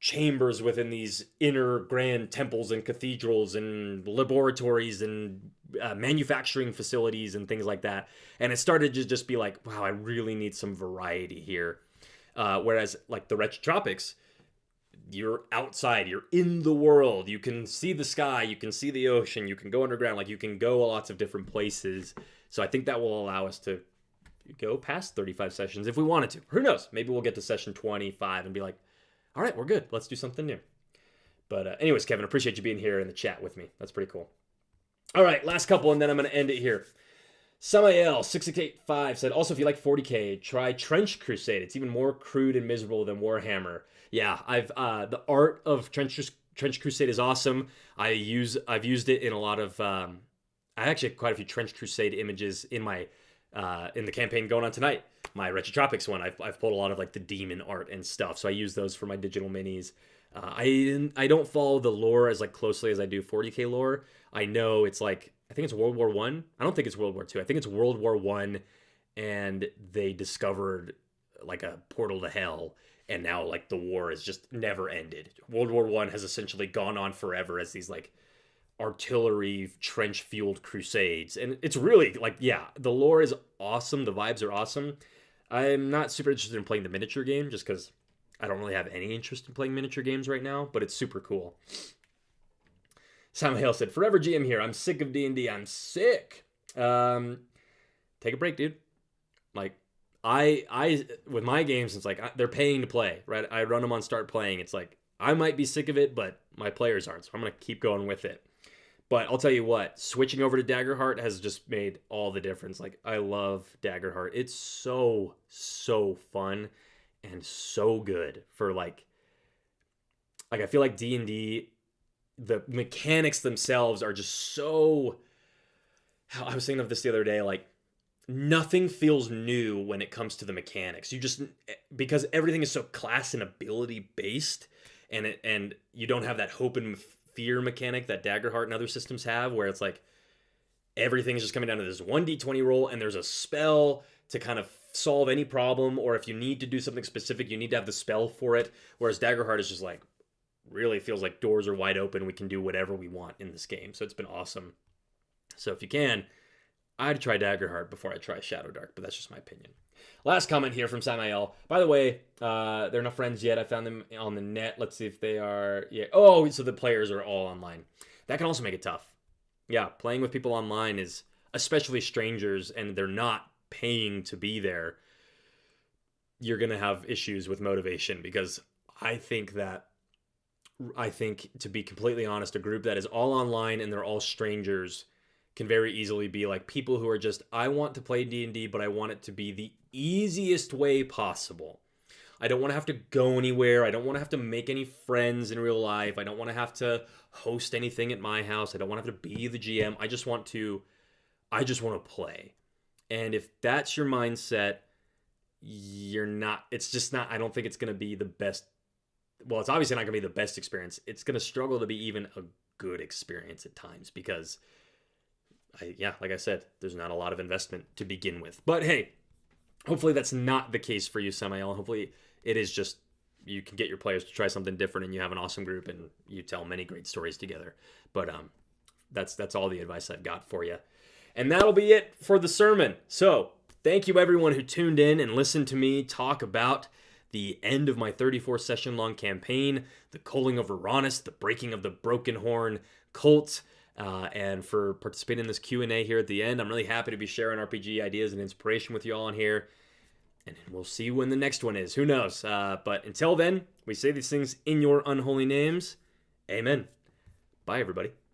chambers within these inner grand temples and cathedrals and laboratories and manufacturing facilities and things like that. And it started to just be like, wow, I really need some variety here. Whereas like the Wretched Tropics, you're outside, you're in the world, you can see the sky, you can see the ocean, you can go underground, like you can go lots of different places. So I think that will allow us to go past 35 sessions if we wanted to. Who knows? Maybe we'll get to session 25 and be like, all right, we're good. Let's do something new. But anyways, Kevin, appreciate you being here in the chat with me. That's pretty cool. All right, last couple, and then I'm going to end it here. Samael 6685 said, also, if you like 40K, try Trench Crusade. It's even more crude and miserable than Warhammer. Yeah, the art of Trench Crusade is awesome. I've used it in a lot of I actually have quite a few Trench Crusade images in my in the campaign going on tonight. My Wretched Tropics one, I've pulled a lot of like the demon art and stuff, so I use those for my digital minis. I don't follow the lore as like closely as I do 40K lore. I know it's like, I think it's World War One. I don't think it's World War Two. I think it's World War One, and they discovered like a portal to hell, and now like the war is just never ended. World War One has essentially gone on forever as these like artillery trench fueled crusades, and it's really like, yeah, the lore is awesome, the vibes are awesome. I'm not super interested in playing the miniature game just because I don't really have any interest in playing miniature games right now, but it's super cool. Sam Hale said, "Forever GM here. I'm sick of D&D. I'm sick." Take a break, dude. Like, I with my games, it's like they're paying to play, right? I run them on Start Playing. It's like I might be sick of it, but my players aren't, so I'm gonna keep going with it. But I'll tell you what, switching over to Daggerheart has just made all the difference. Like, I love Daggerheart. It's so fun and so good for like I feel like D&D, the mechanics themselves are just so. I was thinking of this the other day, like nothing feels new when it comes to the mechanics. You just, because everything is so class and ability based, and you don't have that hope and fear mechanic that Daggerheart and other systems have, where it's like everything is just coming down to this 1d20 roll, and there's a spell to kind of solve any problem, or if you need to do something specific, you need to have the spell for it. Whereas Daggerheart is just like, really feels like doors are wide open. We can do whatever we want in this game. So it's been awesome. So if you can, I'd try Daggerheart before I try Shadowdark, but that's just my opinion. Last comment here from Samael. By the way, they're not friends yet. I found them on the net. Let's see if they are. Yeah. Oh, so the players are all online. That can also make it tough. Yeah, playing with people online is, especially strangers, and they're not paying to be there, you're going to have issues with motivation, because I think, to be completely honest, a group that is all online and they're all strangers can very easily be like people who are just, I want to play D&D, but I want it to be the easiest way possible. I don't want to have to go anywhere. I don't want to have to make any friends in real life. I don't want to have to host anything at my house. I don't want to have to be the GM. I just want to play. And if that's your mindset, it's just not, I don't think it's going to be the best. Well, it's obviously not going to be the best experience. It's going to struggle to be even a good experience at times, because like I said, there's not a lot of investment to begin with. But hey, hopefully that's not the case for you, Samael. Hopefully it is just you can get your players to try something different, and you have an awesome group, and you tell many great stories together. But that's all the advice I've got for you. And that'll be it for the sermon. So thank you everyone who tuned in and listened to me talk about the end of my 34-session long campaign, the culling of Rorranis, the breaking of the Broken Horn cult, and for participating in this Q&A here at the end. I'm really happy to be sharing RPG ideas and inspiration with you all on here. And we'll see when the next one is. Who knows? But until then, we say these things in your unholy names. Amen. Bye, everybody.